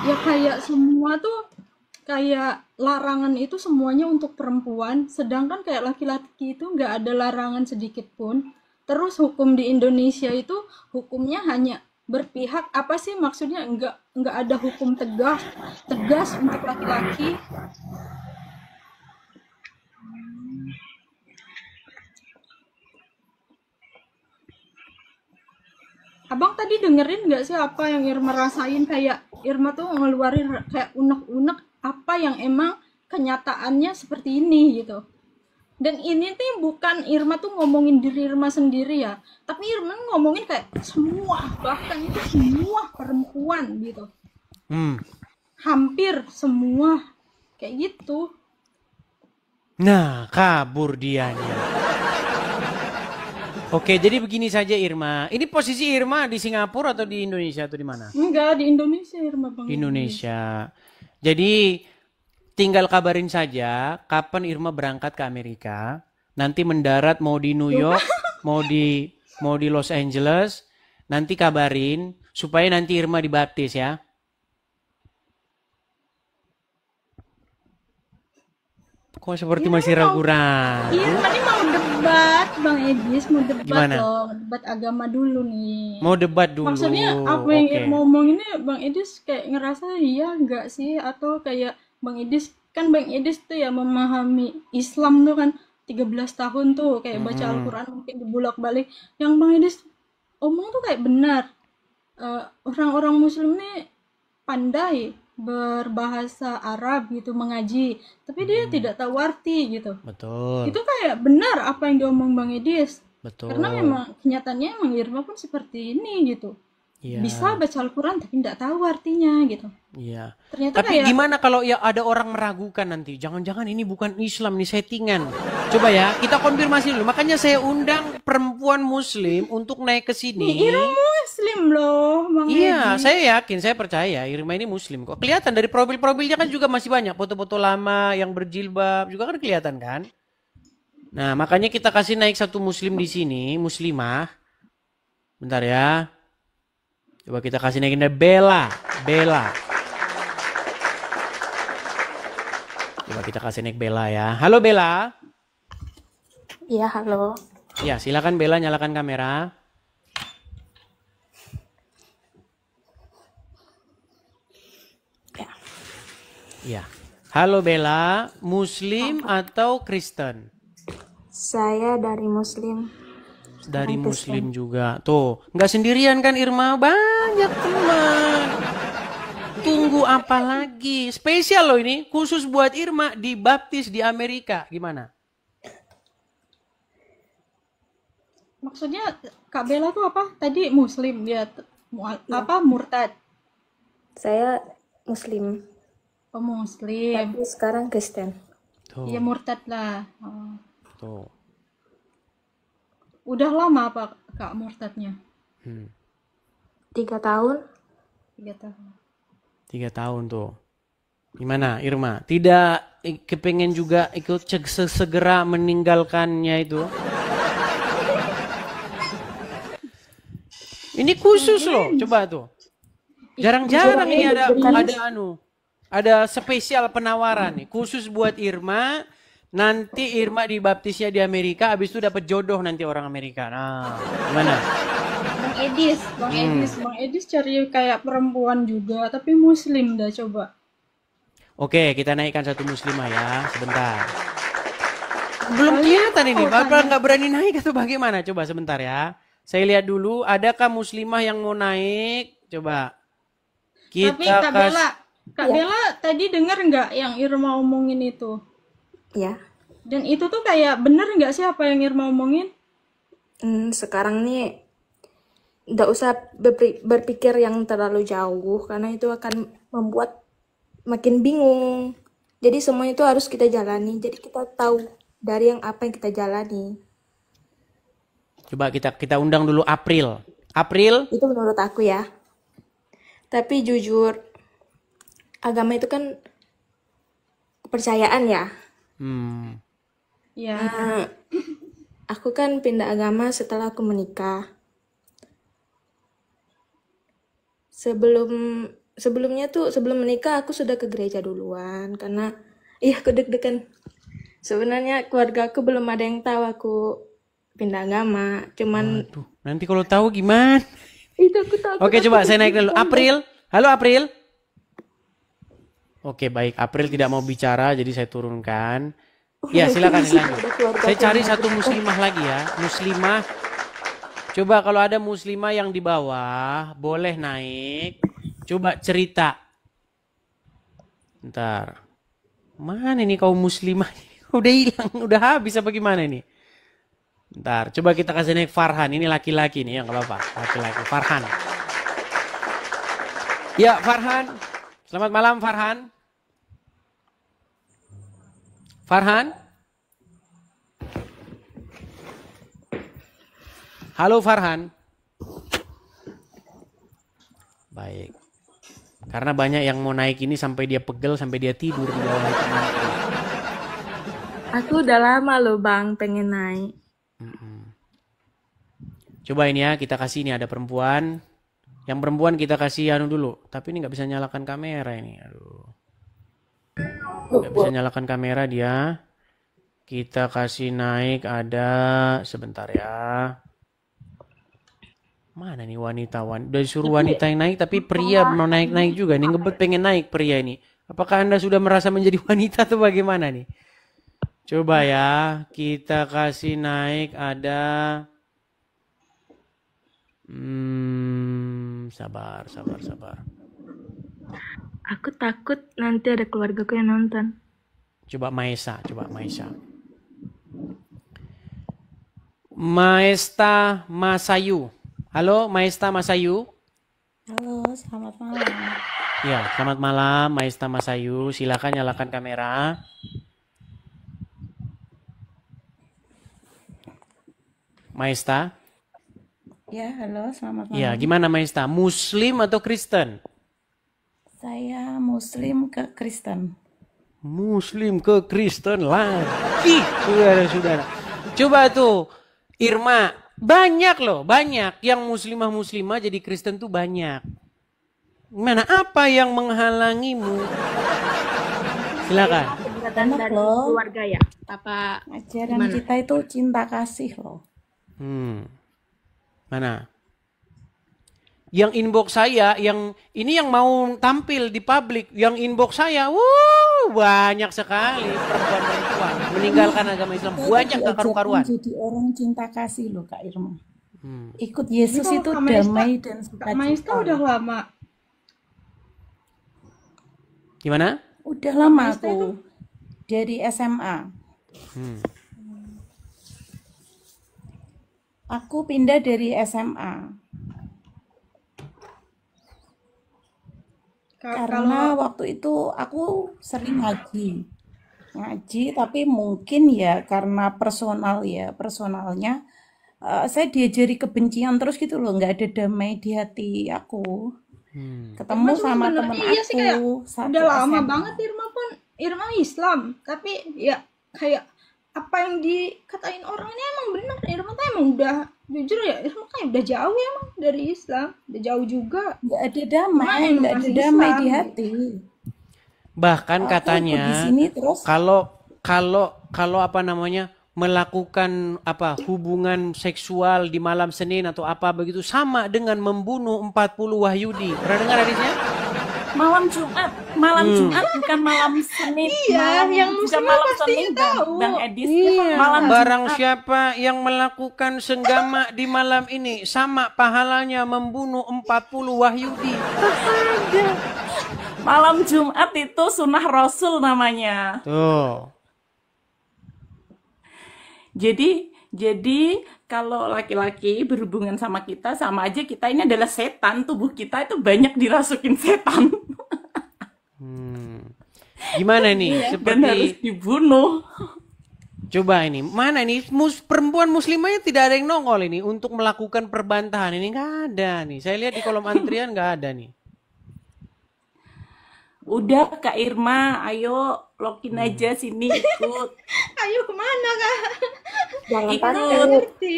Ya kayak semua tuh, kayak larangan itu semuanya untuk perempuan, sedangkan kayak laki-laki itu nggak ada larangan sedikit pun. Terus hukum di Indonesia itu hukumnya hanya berpihak, apa sih maksudnya, nggak ada hukum tegas untuk laki-laki. Abang tadi dengerin nggak sih apa yang Irma rasain, kayak Irma tuh ngeluarin kayak unek-unek apa yang emang kenyataannya seperti ini gitu. Dan ini tuh bukan Irma tuh ngomongin diri Irma sendiri ya, tapi Irma ngomongin kayak semua, bahkan itu semua perempuan gitu. Hampir semua kayak gitu. Nah, kabur dianya. Oke, jadi begini saja Irma. Ini posisi Irma di Singapura atau di Indonesia atau di mana? Enggak, di Indonesia Irma Bang. Di Indonesia. Jadi tinggal kabarin saja kapan Irma berangkat ke Amerika. Nanti mendarat mau di New York, mau di Los Angeles. Nanti kabarin supaya nanti Irma dibaptis ya. Kok seperti masih ragu-ragu? Irma ini mau debat Bang Edis, mau debat Gimana? loh, debat agama dulu nih. Mau debat dulu. Maksudnya apa yang Oke. Irma omong ini Bang Edis kayak ngerasa iya enggak sih, atau kayak Bang Edis tuh ya memahami Islam tuh kan 13 tahun tuh kayak baca Al-Quran mungkin dibulak-balik. Yang Bang Edis omong tuh kayak benar. Orang-orang Muslim nih pandai berbahasa Arab gitu, mengaji, tapi dia tidak tahu arti gitu. Betul. Itu kayak benar apa yang diomong Bang Edis. Betul. Karena memang kenyataannya emang Irma pun seperti ini gitu. Iya. Bisa baca Al-Quran tapi tidak tahu artinya gitu. Iya. Ternyata Tapi kayak gimana kalau ya ada orang meragukan nanti? Jangan-jangan ini bukan Islam, nih settingan. Coba ya, kita konfirmasi dulu. Makanya saya undang perempuan Muslim untuk naik ke sini. Irma Muslim loh Bang Iya, Edis. saya yakin, saya percaya Irma ini Muslim kok. Kelihatan dari profil-profilnya kan juga masih banyak foto-foto lama yang berjilbab juga kan kelihatan kan. Nah, makanya kita kasih naik satu Muslim di sini, Muslimah. Bentar ya. Coba kita kasih naikin Bella. Coba kita kasih naik Bella ya. Halo Bella. Iya, halo. Ya, silakan Bella nyalakan kamera. Ya. Halo Bella, Muslim atau Kristen? Saya dari Muslim. Dari Bukan Kristen. Muslim juga. Tuh, nggak sendirian kan Irma? Banyak teman. Tunggu apa lagi? Spesial loh ini, khusus buat Irma, dibaptis di Amerika. Gimana? Maksudnya Kak Bella tuh apa? Tadi Muslim dia apa murtad? Saya Muslim, Oh, Muslim. tapi sekarang Kristen. Tuh, Iya murtad lah. Oh. tuh. Udah lama apa Kak murtadnya? Hmm. 3 tahun. 3 tahun. 3 tahun tuh. Gimana Irma? Tidak kepengen juga ikut segera meninggalkannya itu? Ini khusus loh, coba tuh. Jarang-jarang ini ada spesial penawaran nih, khusus buat Irma. Nanti Irma dibaptisnya di Amerika, habis itu dapat jodoh nanti orang Amerika. Nah, gimana? Bang Edis cari kayak perempuan juga, tapi Muslim dah coba. Oke, kita naikkan satu muslimah ya, sebentar. Belum kelihatan ini, Bapak nggak berani naik atau bagaimana? Coba sebentar ya. Saya lihat dulu, adakah muslimah yang mau naik? Coba. Tapi Kak Bella tadi dengar nggak yang Irma omongin itu? Ya. Dan itu tuh kayak bener nggak sih apa yang Irma omongin? Sekarang nih nggak usah berpikir yang terlalu jauh karena itu akan membuat makin bingung. Jadi semua itu harus kita jalani. Jadi kita tahu dari yang apa yang kita jalani. Coba kita undang dulu April. April? Itu menurut aku ya. Tapi jujur, agama itu kan kepercayaan ya. Ya. Aku kan pindah agama setelah aku menikah. Sebelumnya tuh sebelum menikah aku sudah ke gereja duluan karena aku deg-degan. Sebenarnya keluarga aku belum ada yang tahu aku pindah agama. Cuman Waduh, nanti kalau tahu gimana? itu aku takut. Oke, coba saya naik dulu. April. Halo April. Oke, baik. April tidak mau bicara jadi saya turunkan. Ya, silakan lanjut. Saya cari satu muslimah lagi ya. Muslimah. Coba kalau ada muslimah yang di bawah, boleh naik. Coba cerita. Ntar. Mana ini kaum muslimah? Udah hilang, udah habis apa gimana ini? Ntar, coba kita kasih naik Farhan. Ini laki-laki nih, ya nggak apa-apa. Laki-laki, Farhan. Ya, Farhan. Selamat malam, Farhan. Farhan? Halo, Farhan. Baik. Karena banyak yang mau naik ini sampai dia pegel, sampai dia tidur di bawah itu. Aku udah lama loh Bang pengen naik. Coba ini ya, kita kasih ini ada perempuan. Yang perempuan kita kasih anu dulu. Tapi ini nggak bisa nyalakan kamera ini. Aduh. Nggak bisa nyalakan kamera dia. Kita kasih naik ada sebentar ya. Mana nih wanita? Udah disuruh wanita yang naik tapi pria mau naik-naik juga. Nih ngebet pengen naik pria ini. Apakah Anda sudah merasa menjadi wanita atau bagaimana nih? Coba ya, kita kasih naik ada. Sabar. Aku takut nanti ada keluargaku yang nonton. Coba Maesa. Maesta Masayu. Halo, Maesta Masayu. Halo, selamat malam. Ya, selamat malam, Maesta Masayu. Silakan nyalakan kamera. Maesta. Ya, halo, selamat malam. Ya, gimana Maesta? Muslim atau Kristen? Saya Muslim ke Kristen. Muslim ke Kristen lagi. Saudara-saudara. Coba tuh, Irma. Banyak loh, banyak. Yang muslimah-muslimah jadi Kristen tuh banyak. Gimana? Apa yang menghalangimu? Silakan. Enak loh. Keluarga ya? Apa Ajaran gimana? kita itu cinta kasih loh. Mana? Yang inbox saya, yang ini yang mau tampil di publik, yang inbox saya, banyak sekali perempuan-perempuan meninggalkan agama Islam, Kita banyak gak diajarkan karu-karuan. jadi orang cinta kasih loh Kak Irma. Ikut Ini Yesus kalau itu Kak Maista, damai dan Kak Maista sukacita udah loh. lama. Udah Gimana? Kak lama Maista itu aku dari SMA. Aku pindah dari SMA karena kalau waktu itu aku sering ngaji tapi mungkin ya karena personalnya saya diajari kebencian terus gitu loh, nggak ada damai di hati aku. Ketemu Irma cuma sama bener temen iya sih, kayak aku udah satu lama SMA. banget Irma Islam, tapi ya kayak apa yang dikatain orang ini emang bener. Irma tuh emang udah jujur ya, Irma kayak udah jauh ya emang dari Islam, udah jauh juga. Nggak ada Cuma damai, emang nggak ada masih damai Islam di gitu. hati. Bahkan Aku ikut di katanya sini terus kalau apa namanya melakukan hubungan seksual di malam Senin atau apa begitu sama dengan membunuh 40 Wahyudi. Pernah dengar hadisnya? malam Jumat bukan malam Senin, Iya, yang bukan muslimah malam pastinya Senin tahu. Bang Edis, Iya, malam barang Jumat. siapa yang melakukan senggama di malam ini sama pahalanya membunuh 40 Wahyudi. Malam Jumat itu sunnah Rasul namanya. Tuh. Jadi kalau laki-laki berhubungan sama kita, sama aja kita ini adalah setan. Tubuh kita itu banyak dirasukin setan Gimana nih? dan harus Seperti dibunuh. coba ini, mana nih perempuan muslimahnya tidak ada yang nongol ini untuk melakukan perbantahan ini, nggak ada nih. Saya lihat di kolom antrian nggak ada nih. Udah Kak Irma, ayo login aja sini ikut. Ayo kemana Kak? Jangan Ikut. Nggak ngerti.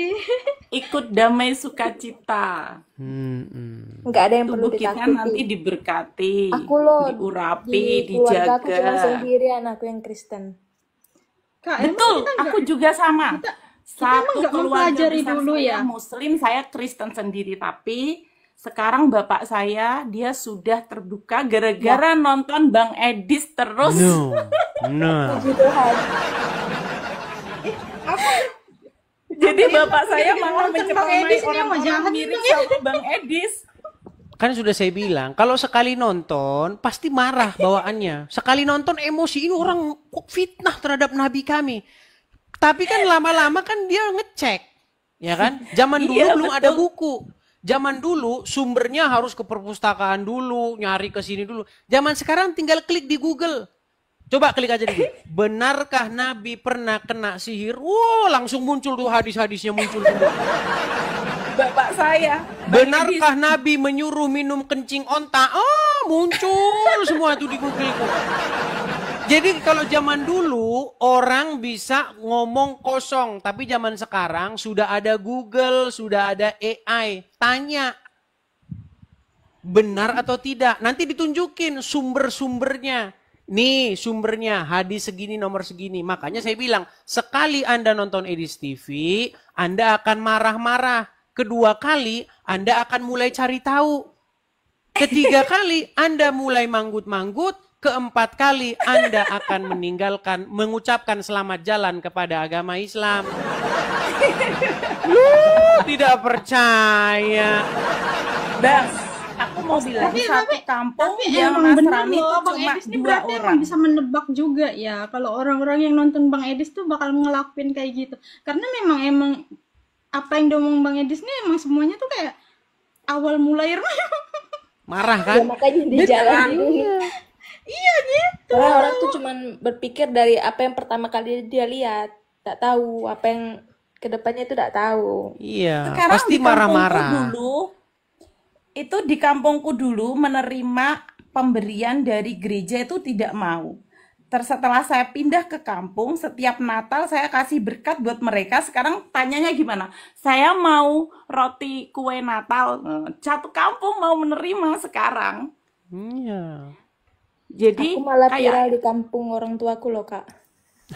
Ikut damai sukacita. Nggak ada yang perlu Tubuh kita ditakuti. nanti diberkati, Aku loh diurapi, di keluarga aku cuma dijaga. sendirian aku yang Kristen. Kak, emang Betul, kita aku juga sama. kita Satu emang nggak keluarga mempelajari besar dulu saya ya? Muslim, saya Kristen sendiri. Tapi sekarang bapak saya, dia sudah terbuka gara-gara nonton Bang Edis terus. No. Puji Tuhan. Jadi bapak saya malah nonton Bang menceramai Edis ini yang orang-orang jahat mirip itu ya. sama Bang Edis. Kan sudah saya bilang, kalau sekali nonton pasti marah bawaannya. Sekali nonton emosi, ini orang kok fitnah terhadap Nabi kami. Tapi kan lama-lama kan dia ngecek, ya kan? Zaman dulu Iya, belum betul. ada buku. Zaman dulu sumbernya harus ke perpustakaan dulu, nyari ke sini dulu. Zaman sekarang tinggal klik di Google. Coba klik aja di Google. Benarkah Nabi pernah kena sihir? Wow, langsung muncul tuh hadis-hadisnya muncul semua. Bapak saya. Bang Edis. Benarkah Nabi menyuruh minum kencing onta? Oh, muncul semua tuh di Google itu. Jadi kalau zaman dulu orang bisa ngomong kosong, tapi zaman sekarang sudah ada Google, sudah ada AI. Tanya benar atau tidak. Nanti ditunjukin sumber-sumbernya. Nih sumbernya hadis segini nomor segini. Makanya saya bilang sekali Anda nonton Edis TV, Anda akan marah-marah. Kedua kali Anda akan mulai cari tahu. Ketiga kali Anda mulai manggut-manggut. Keempat kali Anda akan mengucapkan selamat jalan kepada agama Islam. Lu tidak percaya. Bang, aku mau bilang satu kampung Tapi yang emang bener Nasrani itu loh, Bang cuma Edis ini 2 berarti orang. emang bisa menebak juga ya. Kalau orang-orang yang nonton Bang Edis tuh bakal ngelakuin kayak gitu. Karena memang apa yang diomong Bang Edis ini emang semuanya tuh kayak awal mulai Marah Ya kan? makanya di jalan dulu. Iya gitu. Karena orang tuh cuman berpikir dari apa yang pertama kali dia lihat, tak tahu apa yang kedepannya itu tak tahu. Iya, Sekarang pasti di kampungku marah-marah. dulu, itu di kampungku dulu menerima pemberian dari gereja itu tidak mau. Setelah saya pindah ke kampung, setiap Natal saya kasih berkat buat mereka. Sekarang tanyanya gimana? Saya mau roti kue Natal. Satu kampung mau menerima sekarang. Iya. Jadi Aku malah kayak viral di kampung orang tuaku loh, Kak.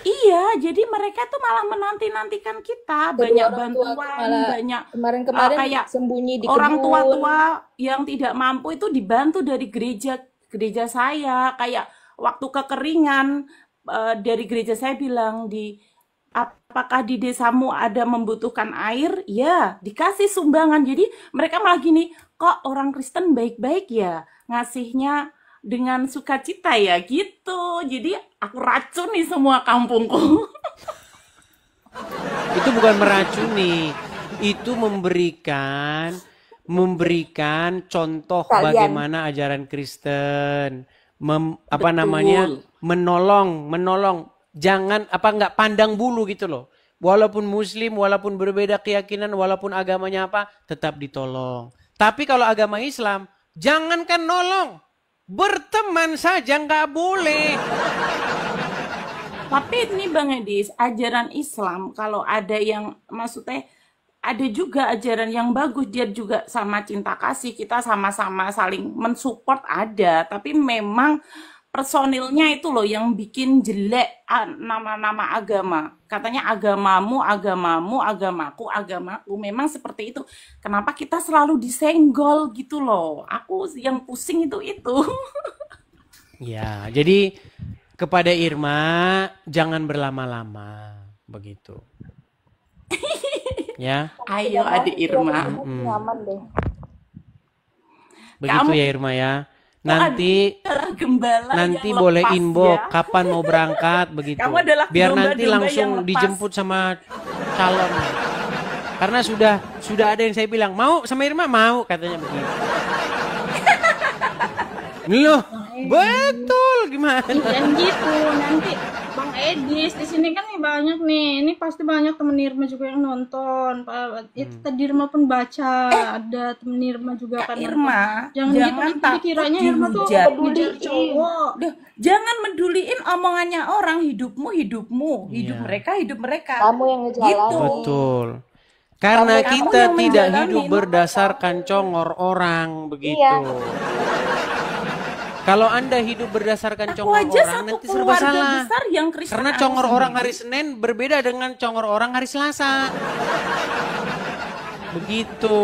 Iya, jadi mereka tuh malah menanti-nantikan kita, Kedua banyak orang tua tuh bantuan, malah banyak kemarin-kemarin kayak sembunyi di orang kebun. tua-tua yang tidak mampu itu dibantu dari gereja saya. Kayak waktu kekeringan, dari gereja saya bilang apakah di desamu ada membutuhkan air? Ya, dikasih sumbangan. Jadi mereka malah gini, kok orang Kristen baik-baik ya, ngasihnya dengan sukacita ya gitu. Jadi aku racuni semua kampungku. Itu bukan meracuni, itu memberikan contoh Kalian. bagaimana ajaran Kristen, apa namanya, menolong, jangan nggak pandang bulu gitu loh. Walaupun Muslim, walaupun berbeda keyakinan, walaupun agamanya apa, tetap ditolong. Tapi kalau agama Islam, jangankan nolong, berteman saja nggak boleh. Tapi ini Bang Edis, ajaran Islam kalau ada yang maksudnya ada juga ajaran yang bagus, dia juga sama cinta kasih, kita sama-sama saling mensupport ada, tapi memang personilnya itu loh yang bikin jelek nama-nama agama. Katanya agamamu, agamaku, memang seperti itu. Kenapa kita selalu disenggol gitu loh? Aku yang pusing itu. Ya, jadi kepada Irma jangan berlama-lama begitu. Ya, Ayo adik Irma. Nyaman deh. begitu Kamu- ya Irma ya. Nanti adalah gembala nanti yang boleh lepas, inbox ya. kapan mau berangkat begitu. Kamu adalah Biar nanti domba-domba yang langsung lepas. dijemput sama calon. Karena sudah ada yang saya bilang, "Mau sama Irma?" "Mau," katanya begitu. Loh, betul gimana? Dan gitu nanti Bang Edis di sini kan nih banyak nih, ini pasti banyak temen Irma juga yang nonton. Itu tadi Irma pun baca, ada temen Irma juga Kak kan. Irma, Jangan jangan gitu, nanti takut dikiranya Irma tuh dihujat. ngejar cowok. Duh, jangan meduliin omongannya orang, hidupmu, hidup Iya. mereka. Kamu yang ngejalanin. Gitu. Betul. Karena Kamu kita yang tidak menjalanin. hidup berdasarkan congor orang begitu. Iya. Kalau Anda hidup berdasarkan Aku congor aja orang satu nanti serba keluarga salah. besar yang Kristen. Karena aku congor orang sendiri. hari Senin berbeda dengan congor orang hari Selasa. Begitu.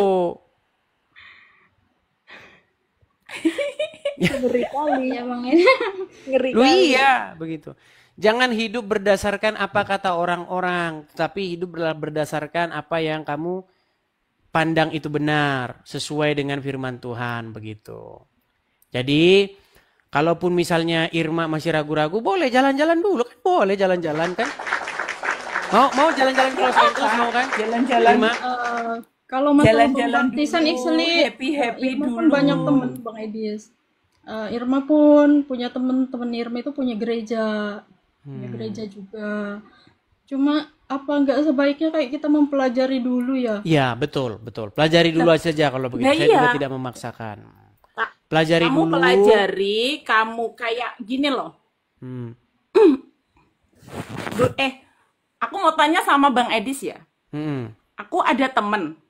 Ngeri kali. Ya Bang Edis. Ngeri Lu kali. iya, begitu. Jangan hidup berdasarkan apa kata orang-orang, tapi hidup berdasarkan apa yang kamu pandang itu benar, sesuai dengan firman Tuhan, begitu. Jadi, kalaupun misalnya Irma masih ragu-ragu, boleh jalan-jalan dulu kan, boleh jalan-jalan kan. Mau jalan-jalan ke Los Angeles mau kan? Jalan-jalan. Irma? Kalau masalah Jalan-jalan pembaptisan dulu, actually happy-happy Irma pun dulu. banyak temen Bang Edis. Irma pun punya temen Irma itu punya gereja juga. Cuma apa nggak sebaiknya kayak kita mempelajari dulu ya? Ya, betul. Pelajari dulu saja kalau begitu. Nah, Saya iya. juga tidak memaksakan. Tak, Pelajari kamu dulu. pelajari, kamu kayak gini loh. Hmm. Aku mau tanya sama Bang Edis ya. Hmm. Aku ada temen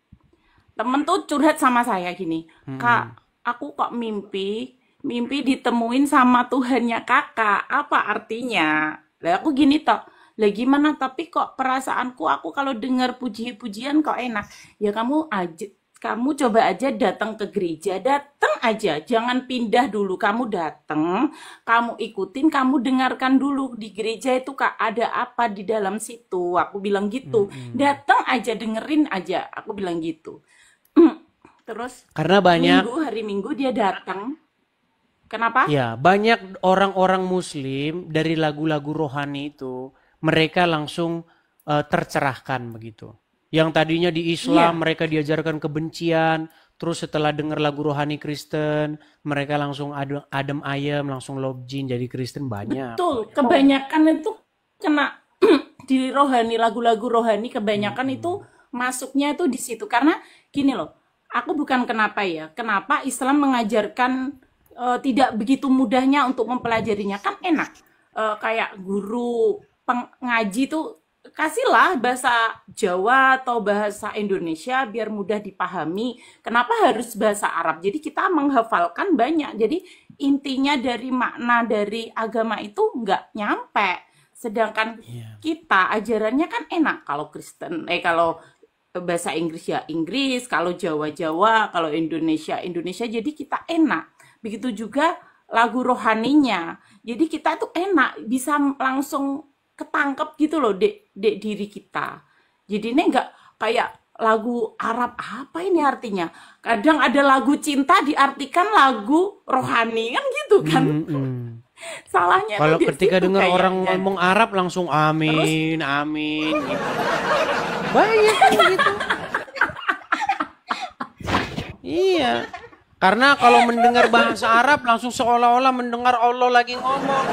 tuh curhat sama saya gini, Kak, aku kok mimpi ditemuin sama Tuhannya kakak, apa artinya? Lah aku gini toh, lah gimana, tapi kok perasaanku aku kalau dengar puji-pujian kok enak. Ya kamu coba aja datang ke gereja, datang aja, jangan pindah dulu, kamu datang, kamu ikutin, kamu dengarkan dulu di gereja itu Kak ada apa di dalam situ, aku bilang gitu. Datang aja, dengerin aja, aku bilang gitu. Terus Karena banyak hari Minggu dia datang. Kenapa? ya, banyak orang-orang Muslim dari lagu-lagu rohani itu, mereka langsung tercerahkan begitu. Yang tadinya di Islam mereka diajarkan kebencian, terus setelah dengar lagu rohani Kristen, mereka langsung adem ayem, langsung lobjin jadi Kristen banyak. Betul, kebanyakan itu kena di rohani, lagu-lagu rohani kebanyakan itu masuknya itu di situ. Karena gini loh, aku bukan kenapa Islam mengajarkan tidak begitu mudahnya untuk mempelajarinya, kan enak. Kayak guru pengaji tuh kasihlah bahasa Jawa atau bahasa Indonesia biar mudah dipahami. Kenapa harus bahasa Arab? Jadi kita menghafalkan banyak. Jadi intinya dari makna dari agama itu nggak nyampe. Sedangkan Iya. kita ajarannya kan enak. Kalau Kristen, kalau bahasa Inggris ya Inggris, kalau Jawa-Jawa, kalau Indonesia Indonesia, jadi kita enak. Begitu juga lagu rohaninya. Jadi kita tuh enak, bisa langsung ketangkep gitu loh dek diri kita. Jadi ini nggak kayak lagu Arab, apa ini artinya? Kadang ada lagu cinta diartikan lagu rohani kan gitu kan. Salahnya Kalau tuh di ketika situ dengar orang kayaknya. ngomong Arab langsung amin, amin gitu. Banyak yang gitu. Iya. Karena kalau mendengar bahasa Arab langsung seolah-olah mendengar Allah lagi ngomong.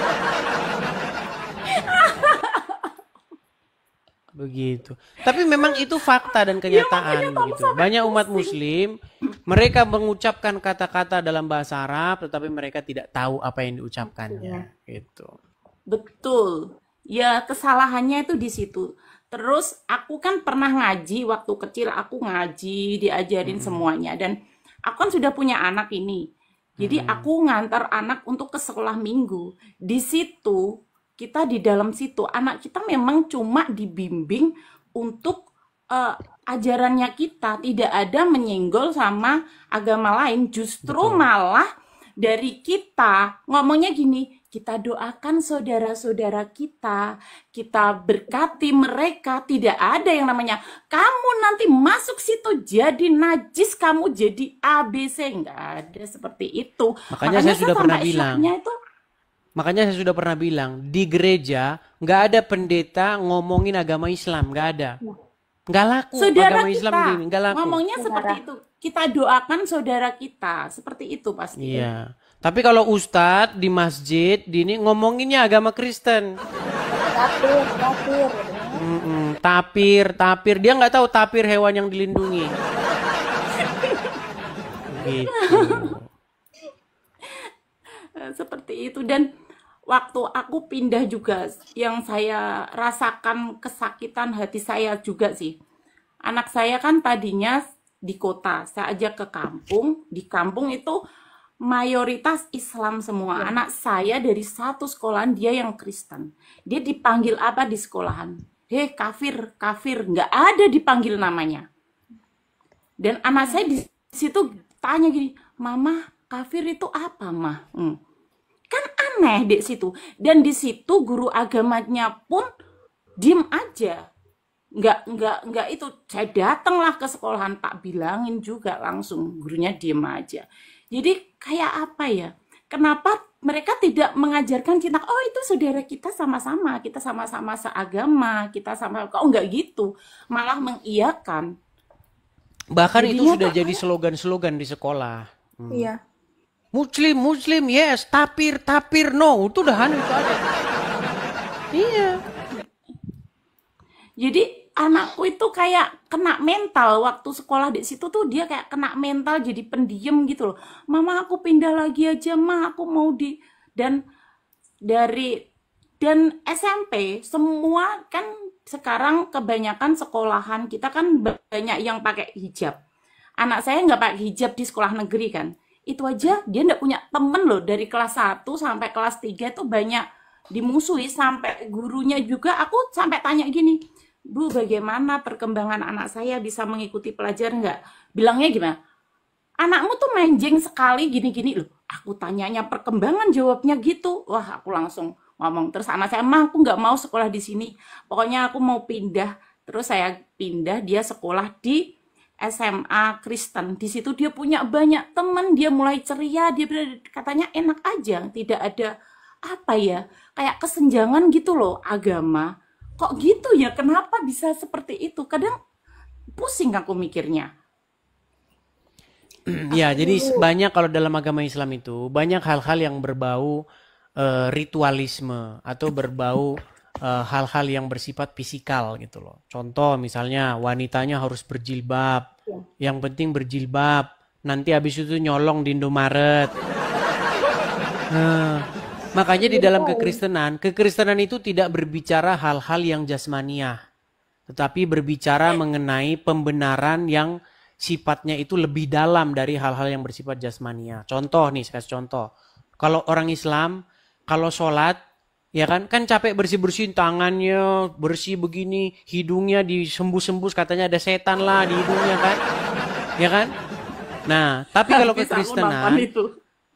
Begitu. Tapi memang itu fakta dan kenyataan begitu. Banyak umat muslim mereka mengucapkan kata-kata dalam bahasa Arab tetapi mereka tidak tahu apa yang diucapkannya gitu. Betul. Ya kesalahannya itu di situ. Terus aku kan pernah ngaji waktu kecil, aku ngaji, diajarin semuanya, dan aku kan sudah punya anak ini. Jadi aku ngantar anak untuk ke sekolah minggu. Di situ kita di dalam situ anak kita memang cuma dibimbing untuk ajarannya kita, tidak ada menyenggol sama agama lain. Justru malah dari kita ngomongnya gini, kita doakan saudara-saudara kita berkati mereka. Tidak ada yang namanya kamu nanti masuk situ jadi najis, kamu jadi ABC, nggak ada seperti itu. Makanya saya sudah pernah sampai bilang. syaknya itu Makanya saya sudah pernah bilang, di gereja nggak ada pendeta ngomongin agama Islam, nggak ada. Nggak laku saudara agama Islam kita ini, nggak laku. ngomongnya seperti itu. Kita doakan saudara kita, seperti itu pasti. Iya. Tapi kalau ustadz di masjid, di ini ngomonginnya agama Kristen. Tapir. Dia nggak tahu tapir hewan yang dilindungi. Gitu. Seperti itu. Dan waktu aku pindah juga, yang saya rasakan kesakitan hati saya juga sih. Anak saya kan tadinya di kota, saya ajak ke kampung. Di kampung itu mayoritas Islam semua. Anak saya dari satu sekolahan dia yang Kristen. Dia dipanggil apa di sekolahan? Hei kafir, kafir. Nggak ada dipanggil namanya. Dan anak saya di situ tanya gini, Mama, kafir itu apa, Mah? Kan aneh di situ. Dan di situ guru agamanya pun diem aja. Nggak itu. Saya datanglah ke sekolahan, tak bilangin juga langsung. Gurunya diem aja. Jadi kayak apa ya? Kenapa mereka tidak mengajarkan cinta? Oh itu saudara kita sama-sama. Kita sama-sama seagama. Kita sama. Kok nggak gitu? Malah mengiyakan. Bahkan itu Jadinya sudah tuh jadi slogan-slogan di sekolah. Iya. Muslim, yes. Tapir, no. Itu udah itu ada. Iya. Jadi anakku itu kayak kena mental waktu sekolah di situ tuh, dia kayak kena mental jadi pendiam gitu loh. Mama aku pindah lagi aja, Ma, aku mau di dan SMP semua kan sekarang kebanyakan sekolahan kita kan banyak yang pakai hijab. Anak saya nggak pakai hijab di sekolah negeri kan. Itu aja dia nggak punya temen loh, dari kelas 1 sampai kelas 3 tuh banyak dimusuhi, sampai gurunya juga. Aku sampai tanya gini, Bu, bagaimana perkembangan anak saya, bisa mengikuti pelajaran nggak? Bilangnya gimana? Anakmu tuh menjeng sekali gini-gini loh. Aku tanyanya perkembangan, jawabnya gitu. Wah, aku langsung ngomong. Terus anak saya, Mah, aku nggak mau sekolah di sini. Pokoknya aku mau pindah. Terus saya pindah, dia sekolah di SMA Kristen. Di situ dia punya banyak teman, dia mulai ceria, dia katanya enak aja, tidak ada apa ya, kayak kesenjangan gitu loh agama. Kok gitu ya? Kenapa bisa seperti itu? Kadang pusing aku mikirnya. Ya, jadi banyak kalau dalam agama Islam itu banyak hal-hal yang berbau ritualisme atau berbau hal-hal yang bersifat fisikal gitu loh. Contoh misalnya wanitanya harus berjilbab. Yang penting berjilbab. Nanti habis itu nyolong di Indomaret. Makanya di dalam kekristenan itu tidak berbicara hal-hal yang jasmaniah. Tetapi berbicara mengenai pembenaran yang sifatnya itu lebih dalam dari hal-hal yang bersifat jasmania. Contoh nih, saya kasih contoh. Kalau orang Islam, kalau sholat, Ya kan? Kan capek bersih-bersihin tangannya, bersih begini, hidungnya disembus-sembus katanya ada setan lah di hidungnya kan? Ya kan? Nah, tapi kalau Bisa aku nonton kekristenan, itu.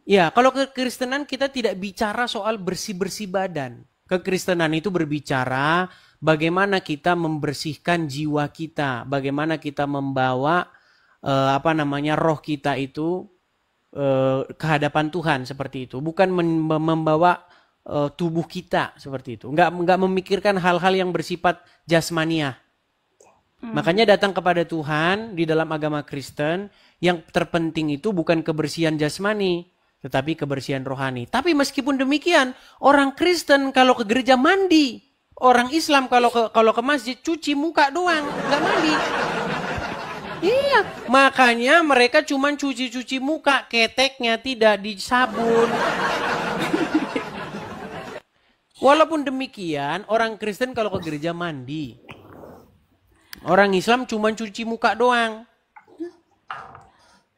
ya, kalau kekristenan kita tidak bicara soal bersih-bersih badan. Kekristenan itu berbicara bagaimana kita membersihkan jiwa kita, bagaimana kita membawa roh kita itu ke hadapan Tuhan seperti itu, bukan membawa tubuh kita seperti itu. Enggak memikirkan hal-hal yang bersifat jasmaniah. Makanya datang kepada Tuhan di dalam agama Kristen, yang terpenting itu bukan kebersihan jasmani, tetapi kebersihan rohani. Tapi meskipun demikian, orang Kristen kalau ke gereja mandi, orang Islam kalau ke masjid cuci muka doang, nggak mandi. Iya, makanya mereka cuma cuci-cuci muka, keteknya tidak disabun. Walaupun demikian, orang Kristen kalau ke gereja mandi. Orang Islam cuma cuci muka doang.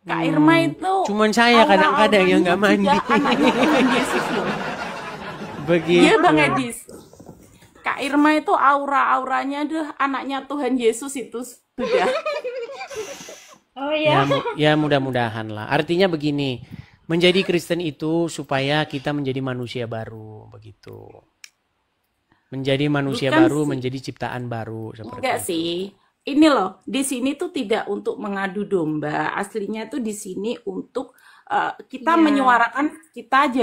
Kak Irma itu Cuman saya kadang-kadang yang nggak mandi. Anaknya Tuhan Yesus loh. Begitu. Iya Bang Edis. Kak Irma itu aura-auranya anaknya Tuhan Yesus itu sudah. Oh ya. Ya mudah-mudahan lah. Artinya begini, menjadi Kristen itu supaya kita menjadi manusia baru, begitu. Menjadi manusia Bukan baru, sih. menjadi ciptaan baru seperti Enggak itu. sih. Ini loh, di sini tuh tidak untuk mengadu domba. Aslinya tuh di sini untuk kita Iya. menyuarakan kita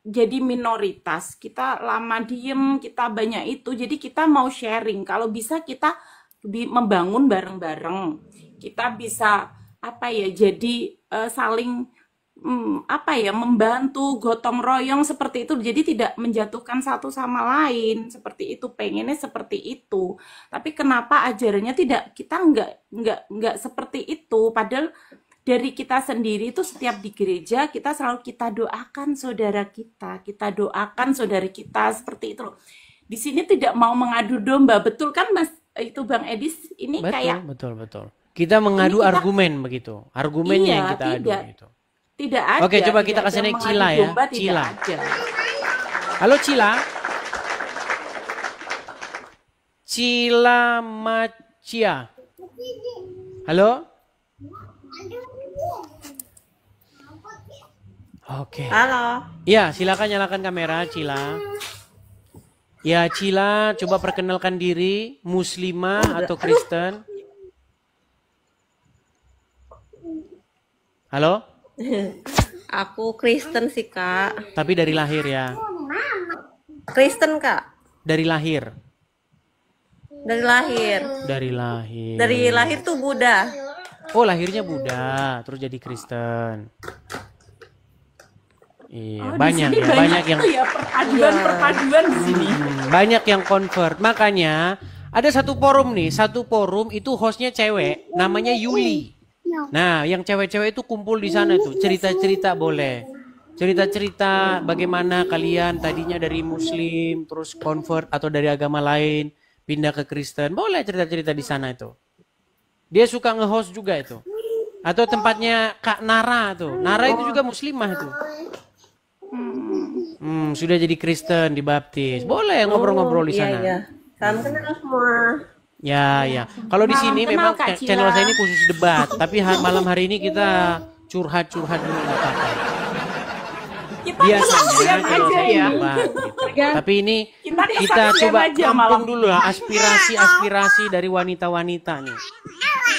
jadi minoritas. Kita lama diem, kita banyak itu. Jadi kita mau sharing. Kalau bisa kita membangun bareng-bareng. Kita bisa jadi saling membantu, gotong royong seperti itu. Jadi tidak menjatuhkan satu sama lain seperti itu. Pengennya seperti itu. Tapi kenapa ajarannya kita nggak seperti itu? Padahal dari kita sendiri itu setiap di gereja kita selalu kita doakan saudara kita doakan saudara kita seperti itu loh. Di sini tidak mau mengadu domba, betul kan Mas? Itu Bang Edis ini kayak Betul. Kita mengadu kita- argumen begitu. Argumennya yang kita adu tidak. gitu. Tidak ada. Oke, coba kita tidak kasih ada naik mengadu Cila ya. domba, tidak Cila. ada. Halo Cila. Cila Macia. Halo? Oke. Halo. Ya, silakan nyalakan kamera Cila. Ya, Cila, coba perkenalkan diri, muslimah atau Kristen? Halo? Aku Kristen sih, Kak. Tapi dari lahir ya. Kristen, Kak. Dari lahir. Dari lahir. Dari lahir. Dari lahir tuh Buddha. Oh, lahirnya Buddha, terus jadi Kristen. Iya, Oh, di banyak sini ya, banyak yang tuh ya perpaduan di sini. banyak yang convert. Makanya ada satu forum itu hostnya cewek, namanya Yuli. Nah, yang cewek-cewek itu kumpul di sana tuh, cerita-cerita boleh. Cerita-cerita bagaimana kalian tadinya dari Muslim, terus convert atau dari agama lain, pindah ke Kristen. Boleh cerita-cerita di sana itu. Dia suka nge-host juga itu. Atau tempatnya Kak Nara tuh. Nara itu juga muslimah tuh. Sudah jadi Kristen, dibaptis. Boleh ngobrol-ngobrol di sana. Iya. Salam kenal semua. Ya. Kalau di sini Kenal, memang Kak Cila. channel saya ini khusus debat. Tapi malam hari ini kita curhat-curhat dulu nggak apa-apa. Kita Biasanya kesaksian channel aja saya ya. debat. Gitu. Tapi ini Kita kita kesaksian coba aja tampung malam. dulu lah aspirasi-aspirasi dari wanita-wanita nih.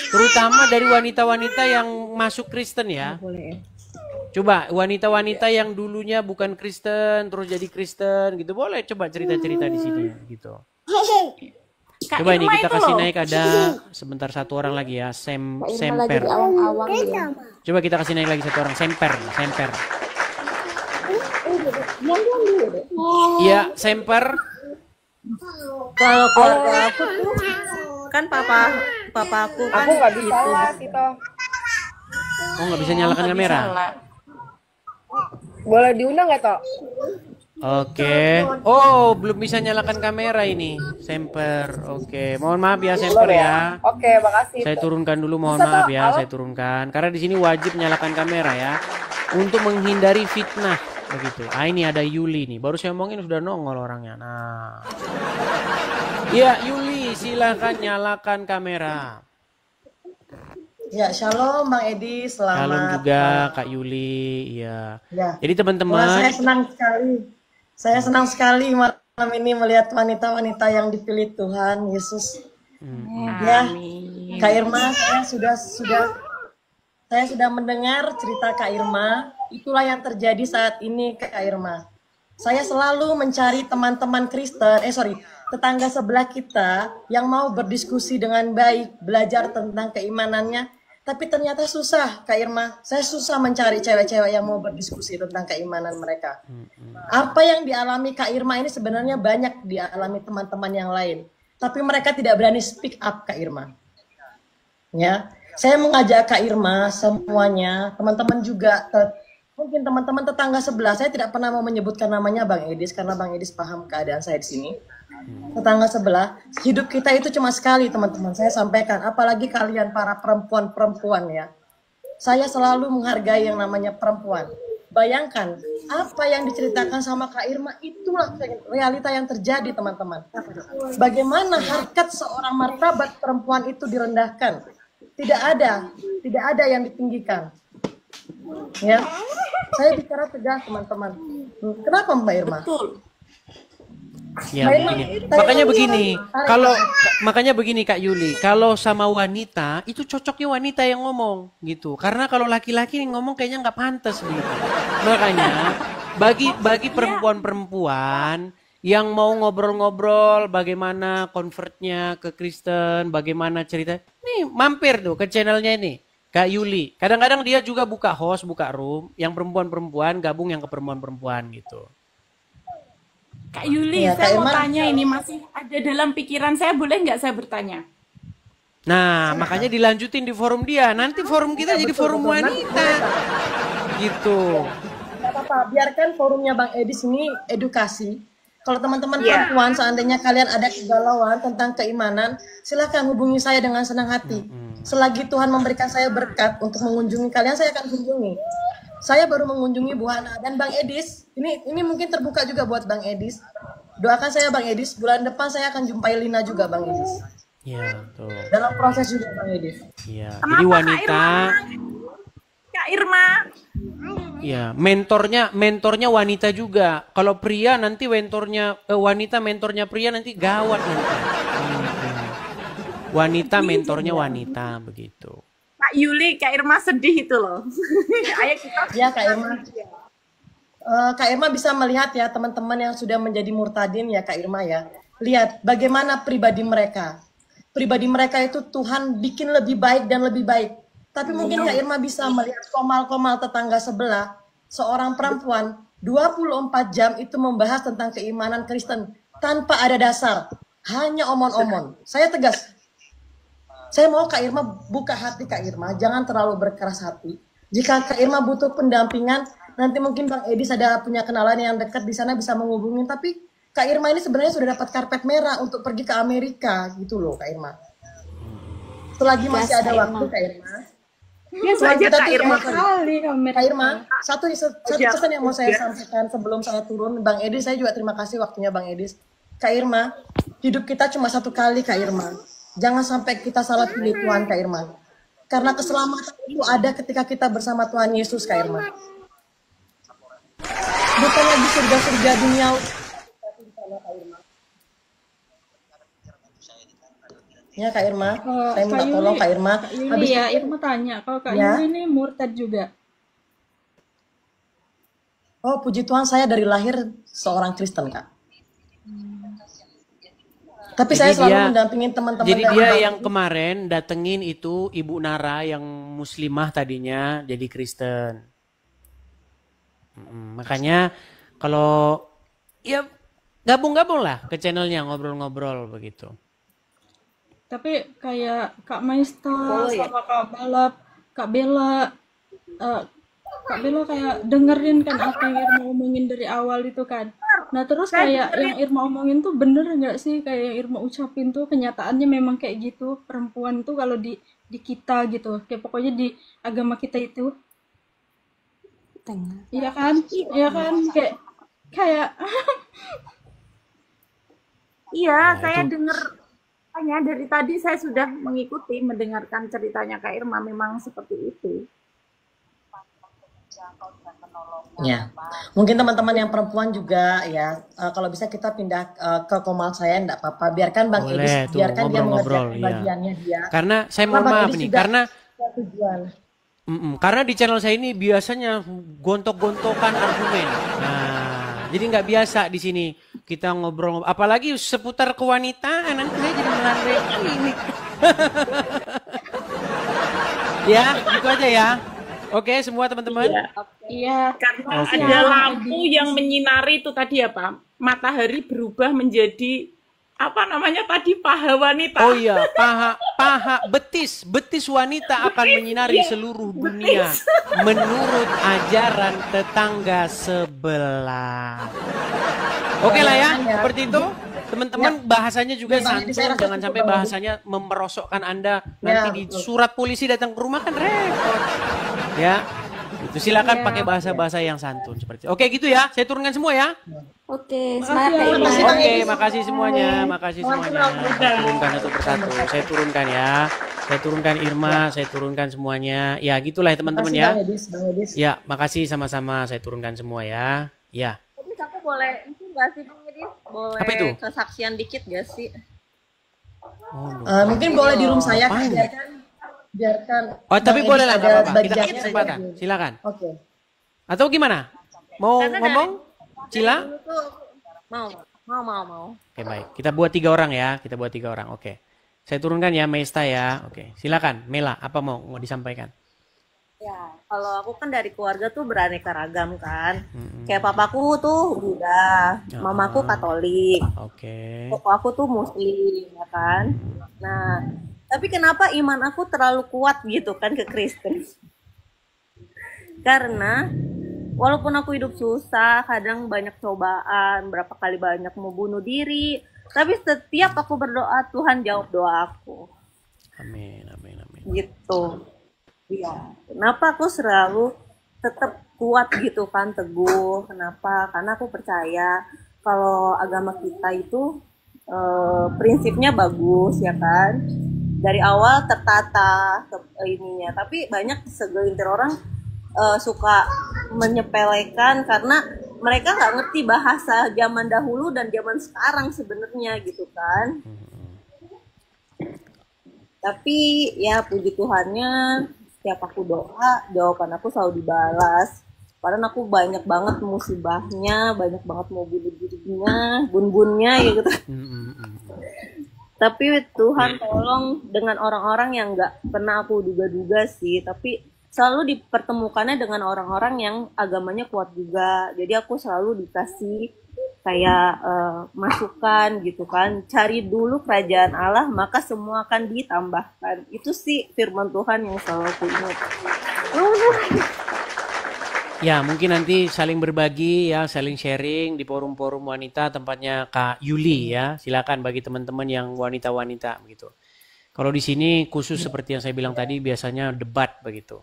Terutama dari wanita-wanita yang masuk Kristen ya. Coba wanita-wanita yang dulunya bukan Kristen terus jadi Kristen gitu, boleh coba cerita-cerita di sini gitu. Kak Coba ini Irma kita itu kasih loh. naik ada sebentar satu orang lagi ya, Kak Irma lagi Semper. di awang-awang dia. Coba kita kasih naik lagi satu orang, Semper. Iya, Semper. Kalau keluarga aku tuh kan papa aku kan Aku nggak bisa gitu. lah, Tito. Oh, nggak bisa nyalakan Nggak kamera. bisa lah. Boleh diundang nggak, Tok? Oke. Oh, belum bisa nyalakan kamera ini, Semper. Oke, mohon maaf ya Semper ya. Oke, makasih. Saya turunkan dulu, mohon Bisa, maaf Tok. ya, Halo? saya turunkan. Karena di sini wajib nyalakan kamera ya, untuk menghindari fitnah. Begitu. Ah, ini ada Yuli nih. Baru saya omongin sudah nongol orangnya. Nah. Ya, Yuli, silakan nyalakan kamera. Ya, shalom Bang Edi, Shalom selamat juga malam. Kak Yuli. Ya. Ya. Jadi Wah, teman-teman, saya senang sekali. Saya senang sekali malam ini melihat wanita-wanita yang dipilih Tuhan Yesus. Ya, Kak Irma, saya sudah mendengar cerita Kak Irma. Itulah yang terjadi saat ini Kak Irma. Saya selalu mencari teman-teman Kristen, tetangga sebelah kita yang mau berdiskusi dengan baik, belajar tentang keimanannya. Tapi ternyata susah, Kak Irma. Saya susah mencari cewek-cewek yang mau berdiskusi tentang keimanan mereka. Apa yang dialami Kak Irma ini sebenarnya banyak dialami teman-teman yang lain. Tapi mereka tidak berani speak up, Kak Irma. Ya, saya mengajak Kak Irma semuanya, teman-teman juga, mungkin teman-teman tetangga sebelah. Saya tidak pernah mau menyebutkan namanya Bang Edis karena Bang Edis paham keadaan saya di sini. Tetangga sebelah, hidup kita itu cuma sekali teman-teman. Saya sampaikan, apalagi kalian para perempuan-perempuan ya. Saya selalu menghargai yang namanya perempuan. Bayangkan, apa yang diceritakan sama Kak Irma, itulah realita yang terjadi teman-teman. Bagaimana harkat seorang martabat perempuan itu direndahkan. Tidak ada yang ditinggikan. Ya, saya bicara tegas teman-teman. Kenapa Mbak Irma? Betul. ya begini. Makanya begini Kak Yuli, kalau sama wanita itu cocoknya wanita yang ngomong gitu. Karena kalau laki-laki ngomong kayaknya nggak pantas gitu. Makanya bagi perempuan-perempuan yang mau ngobrol-ngobrol bagaimana convertnya ke Kristen, bagaimana cerita, nih mampir tuh ke channelnya ini Kak Yuli. Kadang-kadang dia juga buka host, buka room, yang perempuan-perempuan gabung yang ke perempuan-perempuan gitu. Kak Yuli, Ya, saya Kak mau Irma. tanya, ini masih ada dalam pikiran saya, boleh nggak saya bertanya? Nah, makanya dilanjutin di forum dia. Nanti forum kita jadi forum wanita. Gitu. Gak apa-apa, biarkan forumnya Bang Edis ini edukasi. Kalau teman-teman perempuan, seandainya kalian ada kegalauan tentang keimanan, silahkan hubungi saya dengan senang hati. Selagi Tuhan memberikan saya berkat untuk mengunjungi kalian, saya akan kunjungi. Saya baru mengunjungi Bu Hana dan Bang Edis. Ini mungkin terbuka juga buat Bang Edis. Doakan saya Bang Edis, bulan depan saya akan jumpai Lina juga Bang Edis. Iya, tuh. Dalam proses juga Bang Edis. Iya. Kenapa, Jadi wanita, Kak Irma? ya mentornya wanita juga. Kalau pria nanti wanita mentornya pria nanti gawat nanti. Wanita mentornya wanita begitu. Kak Yuli, Kak Irma sedih itu loh. Ayo kita. Ya Kak Irma. Kak Irma bisa melihat ya teman-teman yang sudah menjadi murtadin ya Kak Irma ya. Lihat bagaimana pribadi mereka. Pribadi mereka itu Tuhan bikin lebih baik dan lebih baik. Tapi mungkin Kak Irma bisa melihat komal-komal tetangga sebelah. Seorang perempuan 24 jam itu membahas tentang keimanan Kristen. Tanpa ada dasar. Hanya omon-omon. Saya tegas. Saya mau Kak Irma buka hati Kak Irma. Jangan terlalu berkeras hati. Jika Kak Irma butuh pendampingan, nanti mungkin Bang Edis ada punya kenalan yang dekat di sana bisa menghubungi. Tapi Kak Irma ini sebenarnya sudah dapat karpet merah untuk pergi ke Amerika gitu loh Kak Irma. Selagi masih ada waktu Kak Irma. Ya saja Kak Irma. Kak Irma, satu pesan yang mau saya sampaikan sebelum saya turun, Bang Edis, saya juga terima kasih waktunya Bang Edis. Kak Irma, hidup kita cuma satu kali Kak Irma. Jangan sampai kita salah pilih Tuhan Kak Irma. Karena keselamatan itu ada ketika kita bersama Tuhan Yesus Kak Irma. Bukan lagi surga-surga dunia. Ya Kak Irma, saya minta tolong Kak Irma. Kak Yuli ya, Irma tanya, kalau Kak Yuli ini murtad juga? Oh puji Tuhan saya dari lahir seorang Kristen Kak. Tapi saya selalu mendampingin teman-teman. Jadi dia yang kemarin datengin itu Ibu Nara yang muslimah tadinya jadi Kristen. Makanya kalau ya gabung-gabung lah ke channelnya ngobrol-ngobrol begitu. Tapi kayak Kak Maista sama Kak Bella kayak dengerin kan apa yang Irma omongin dari awal itu kan. Nah terus kayak yang Irma omongin tuh bener nggak sih kayak yang Irma ucapin tuh kenyataannya memang kayak gitu, perempuan tuh kalau di kita gitu, kayak pokoknya di agama kita itu. Tengah. Iya kan? Iya kan? Kayak Iya, Ya, saya itu dengar hanya dari tadi saya sudah mengikuti mendengarkan ceritanya Kak Irma memang seperti itu. Ya, mungkin teman-teman yang perempuan juga ya, kalau bisa kita pindah ke komal saya enggak apa-apa. Biarkan Bang Edis, boleh tuh biarkan dia ngobrol-ngobrol, mengerjakan iya. bagiannya dia. Karena saya Karena mohon Bang maaf Edis nih, juga karena punya tujuan. karena di channel saya ini biasanya gontok-gontokan argumen. Nah, jadi nggak biasa di sini kita ngobrol, apalagi seputar kewanitaan. Nanti saya jadi melandai ini. Ya, gitu aja ya. Oke, semua teman-teman. iya, Karena Oke. ada lampu yang menyinari itu tadi apa? Matahari berubah menjadi apa namanya tadi, paha wanita. Oh iya, paha betis wanita akan menyinari seluruh dunia menurut ajaran tetangga sebelah. Oke lah ya, seperti itu. Teman-teman bahasanya juga Ya, Bang Edis, saya santun, rasa jangan cukup, sampai Bang Edis. bahasanya memerosokkan Anda. Ya, Nanti di betul. surat polisi datang ke rumah kan repot. Ya, itu silakan Iya. pakai bahasa-bahasa yang santun seperti itu. Oke gitu ya, saya turunkan semua ya. Oke, Makasih semangat ya, Kak Irma. Makasih, Bang Oke, Edis. makasih semuanya, makasih semuanya. Saya turunkan satu persatu, saya turunkan ya. Saya turunkan Irma, saya turunkan semuanya. Ya, gitulah ya teman-teman Makasih ya. Bang Edis, Bang Edis. Ya, makasih sama-sama, saya turunkan semua ya. Ya. Tapi aku boleh itu nggak sih Bang Edis? Boleh Apa itu? kesaksian dikit gak sih? Oh, Mungkin boleh di room saya, Apaan? biarkan. Oh, tapi Bang boleh Edis lah, ada nggak apa-apa. Kita bagiannya kasih kesempatan, saja. silakan. Oke. Atau gimana? Mau Karena ngomong? Cila? Dulu tuh mau. Oke, baik. Kita buat 3 orang ya. Kita buat 3 orang. Oke. Saya turunkan ya, Mesta ya. Oke. Silakan, Mela. Apa mau disampaikan? Ya, kalau aku kan dari keluarga tuh beraneka ragam kan. Mm-mm. Kayak papaku tuh Buddha, Ya. mamaku Katolik, Oke. koko aku tuh Muslim, ya kan. Nah, tapi kenapa iman aku terlalu kuat gitu kan ke Kristen? Karena walaupun aku hidup susah, kadang banyak cobaan, berapa kali banyak mau bunuh diri, tapi setiap aku berdoa Tuhan jawab doa aku. Amin, amin, amin. Gitu. Iya. Kenapa aku selalu tetap kuat gitu kan, teguh? Kenapa? Karena aku percaya kalau agama kita itu prinsipnya bagus ya kan. Dari awal tertata ininya, tapi banyak segelintir orang suka menyepelekan karena mereka nggak ngerti bahasa zaman dahulu dan zaman sekarang sebenarnya gitu kan. Tapi ya puji Tuhannya setiap aku doa, jawaban aku selalu dibalas. Padahal aku banyak banget musibahnya, banyak banget mau bunuh dirinya, bun-bunnya ya gitu. Tapi Tuhan tolong dengan orang-orang yang nggak pernah aku duga-duga sih, tapi selalu dipertemukannya dengan orang-orang yang agamanya kuat juga. Jadi aku selalu dikasih kayak masukan gitu kan, cari dulu kerajaan Allah maka semua akan ditambahkan. Itu sih firman Tuhan yang selalu aku ingat. Ya, mungkin nanti saling berbagi ya, saling sharing di forum-forum wanita tempatnya Kak Yuli ya. Silakan bagi teman-teman yang wanita-wanita begitu. Kalau di sini khusus seperti yang saya bilang tadi biasanya debat begitu.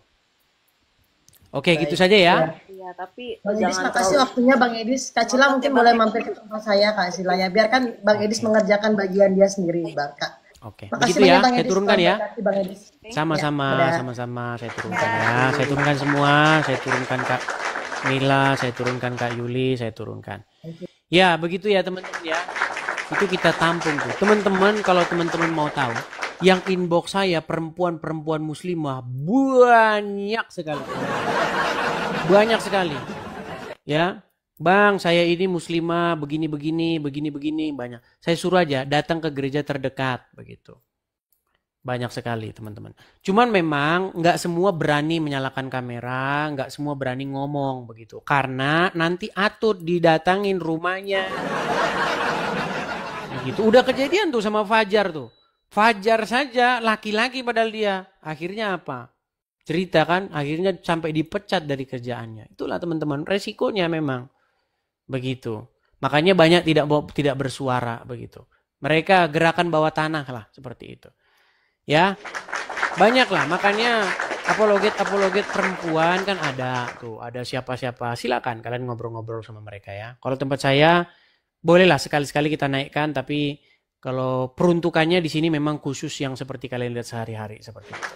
Oke, Baik. gitu saja ya. Iya, tapi Bang Edis, jangan makasih terlalu- waktunya Bang Edis. Kak Cila mungkin boleh mampir ke tempat saya Kak Cila ya. Biarkan Bang Edis mengerjakan bagian dia sendiri, Bang Kak. Oke, Makasih begitu ya. banyak, Bang Saya Edis. turunkan ya. Tuhan berkati, Bang Edis. Sama-sama, Ya, dadah. sama-sama saya turunkan ya. Saya turunkan semua, saya turunkan Kak Mila, saya turunkan Kak Yuli, saya turunkan. Ya, begitu ya teman-teman ya. Itu kita tampung tuh. Teman-teman, kalau teman-teman mau tahu, yang inbox saya perempuan-perempuan muslimah banyak sekali. Banyak sekali. Ya. Bang, saya ini muslimah begini-begini, begini-begini, banyak. Saya suruh aja datang ke gereja terdekat begitu. Banyak sekali teman-teman. Cuman memang nggak semua berani menyalakan kamera, nggak semua berani ngomong begitu. Karena nanti atut didatangin rumahnya. Begitu. Udah kejadian tuh sama Fajar tuh. Fajar saja laki-laki padahal dia. Akhirnya apa? Cerita kan, akhirnya sampai dipecat dari kerjaannya. Itulah teman-teman, resikonya memang. Begitu. Makanya banyak tidak bersuara begitu. Mereka gerakan bawah tanah lah seperti itu. Ya, banyak lah. Makanya apologet perempuan kan ada tuh, ada siapa-siapa. Silakan kalian ngobrol-ngobrol sama mereka ya. Kalau tempat saya bolehlah sekali-sekali kita naikkan, tapi kalau peruntukannya di sini memang khusus yang seperti kalian lihat sehari-hari seperti itu.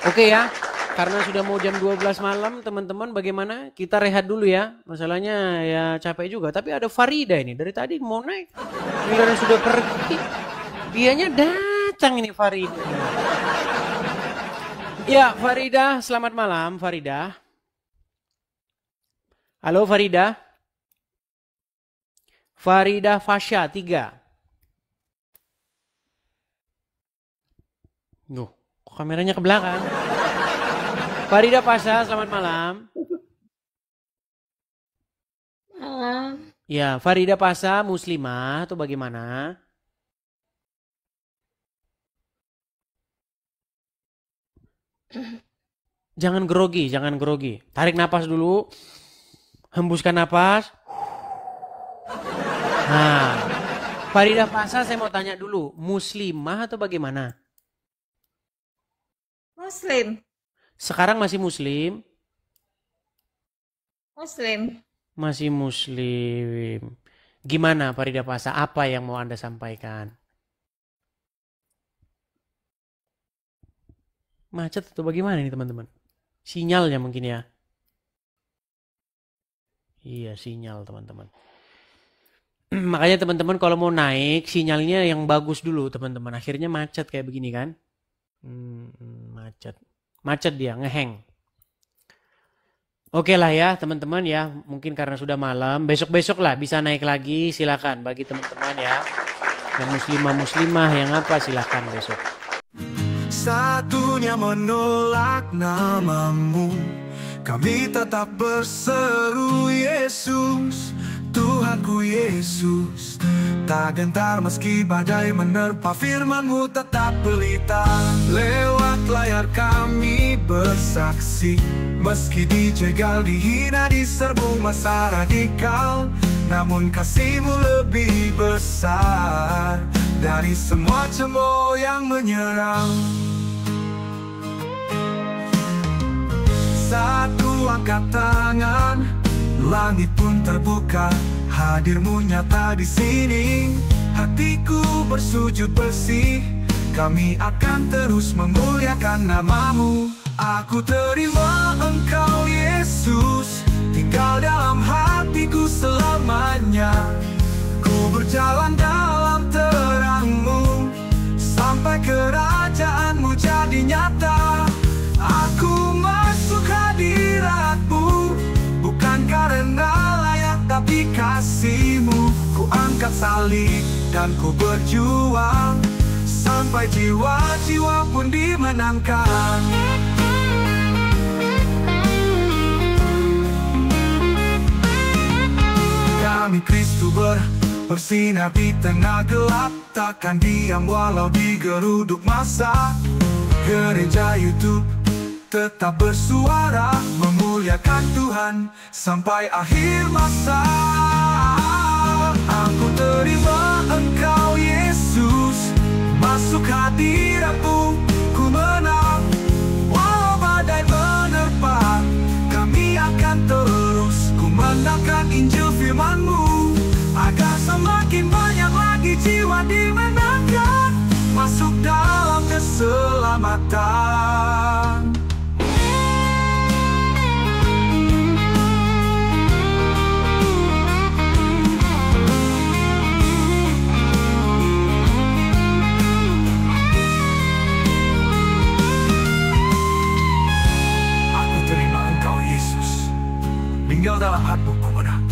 Oke ya, karena sudah mau jam 12 malam teman-teman, bagaimana? Kita rehat dulu ya. Masalahnya ya capek juga, tapi ada Farida ini dari tadi mau naik. Giliran sudah pergi. Dianya datang ini Farida. Ya, Farida, selamat malam Farida. Halo Farida. Farida Fasya 3. Nuh, kok kameranya ke belakang? Farida Fasya, selamat malam. Malam. Ya, Farida Fasya muslimah atau bagaimana? Jangan grogi, jangan grogi. Tarik napas dulu. Hembuskan napas. Nah, Farida Fasya saya mau tanya dulu, muslimah atau bagaimana? Muslim. Sekarang masih muslim? Muslim. Masih muslim. Gimana Farida Fasya? Apa yang mau Anda sampaikan? Macet atau bagaimana nih teman-teman? Sinyalnya mungkin ya. Iya, sinyal teman-teman. Makanya teman-teman kalau mau naik sinyalnya yang bagus dulu teman-teman. Akhirnya macet kayak begini kan. Macet dia, ngeheng. Oke lah ya teman-teman ya. Mungkin karena sudah malam. Besok-besok lah bisa naik lagi. Silakan bagi teman-teman ya. Yang muslimah yang apa silakan besok. Satunya menolak namamu, kami tetap berseru Yesus, Tuhanku Yesus. Tak gentar meski badai menerpa, firman-Mu tetap pelita. Lewat layar kami bersaksi, meski dijegal, dihina, diserbu masa radikal, namun kasih-Mu lebih besar dari semua cemooh yang menyerang. Satu angkat tangan, langit pun terbuka, hadir-Mu nyata di sini. Hatiku bersujud bersih, kami akan terus memuliakan nama-Mu. Aku terima Engkau Yesus, tinggal dalam hatiku selamanya. Ku berjalan dalam terang-Mu, sampai kerajaan-Mu jadi nyata. Aku masuk hadirat-Mu, bukan karena layak tapi kasih-Mu. Ku angkat salib dan ku berjuang, sampai jiwa-jiwa pun dimenangkan. Kami Kristus bersinar di tengah gelap, takkan diam walau digeruduk masa. Gereja YouTube tetap bersuara, memuliakan Tuhan sampai akhir masa. Aku terima Engkau Yesus, masuk hadirat-Mu, ku menang. Walau badai menerpa, kami akan terus ku menangkan Injil firman-Mu, agar semakin banyak lagi jiwa dimenangkan, masuk dalam keselamatan. Tinggal dalam hatiku menang.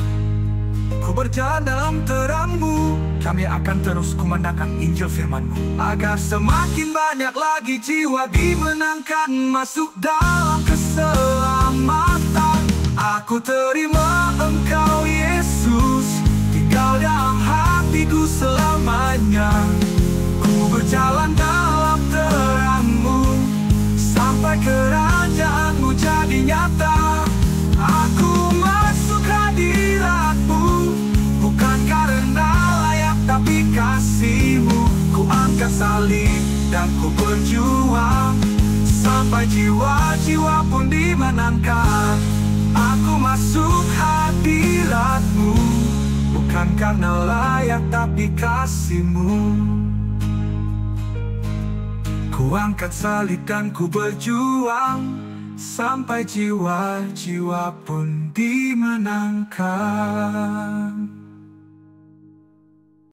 Ku berjalan dalam terang-Mu, kami akan terus kumandangkan Injil firman-Mu, agar semakin banyak lagi jiwa dimenangkan, masuk dalam keselamatan. Aku terima Engkau Yesus, tinggal dalam hatiku selamanya. Ku berjalan dalam terang-Mu, sampai kerajaan-Mu jadi nyata. Aku masuk hadirat-Mu, bukan karena layak tapi kasih-Mu. Ku angkat salib dan ku berjuang, sampai jiwa-jiwa pun dimenangkan. Aku masuk hadiratmu, bukan karena layak tapi kasihmu. Ku angkat salib dan ku berjuang, sampai jiwa-jiwa pun dimenangkan.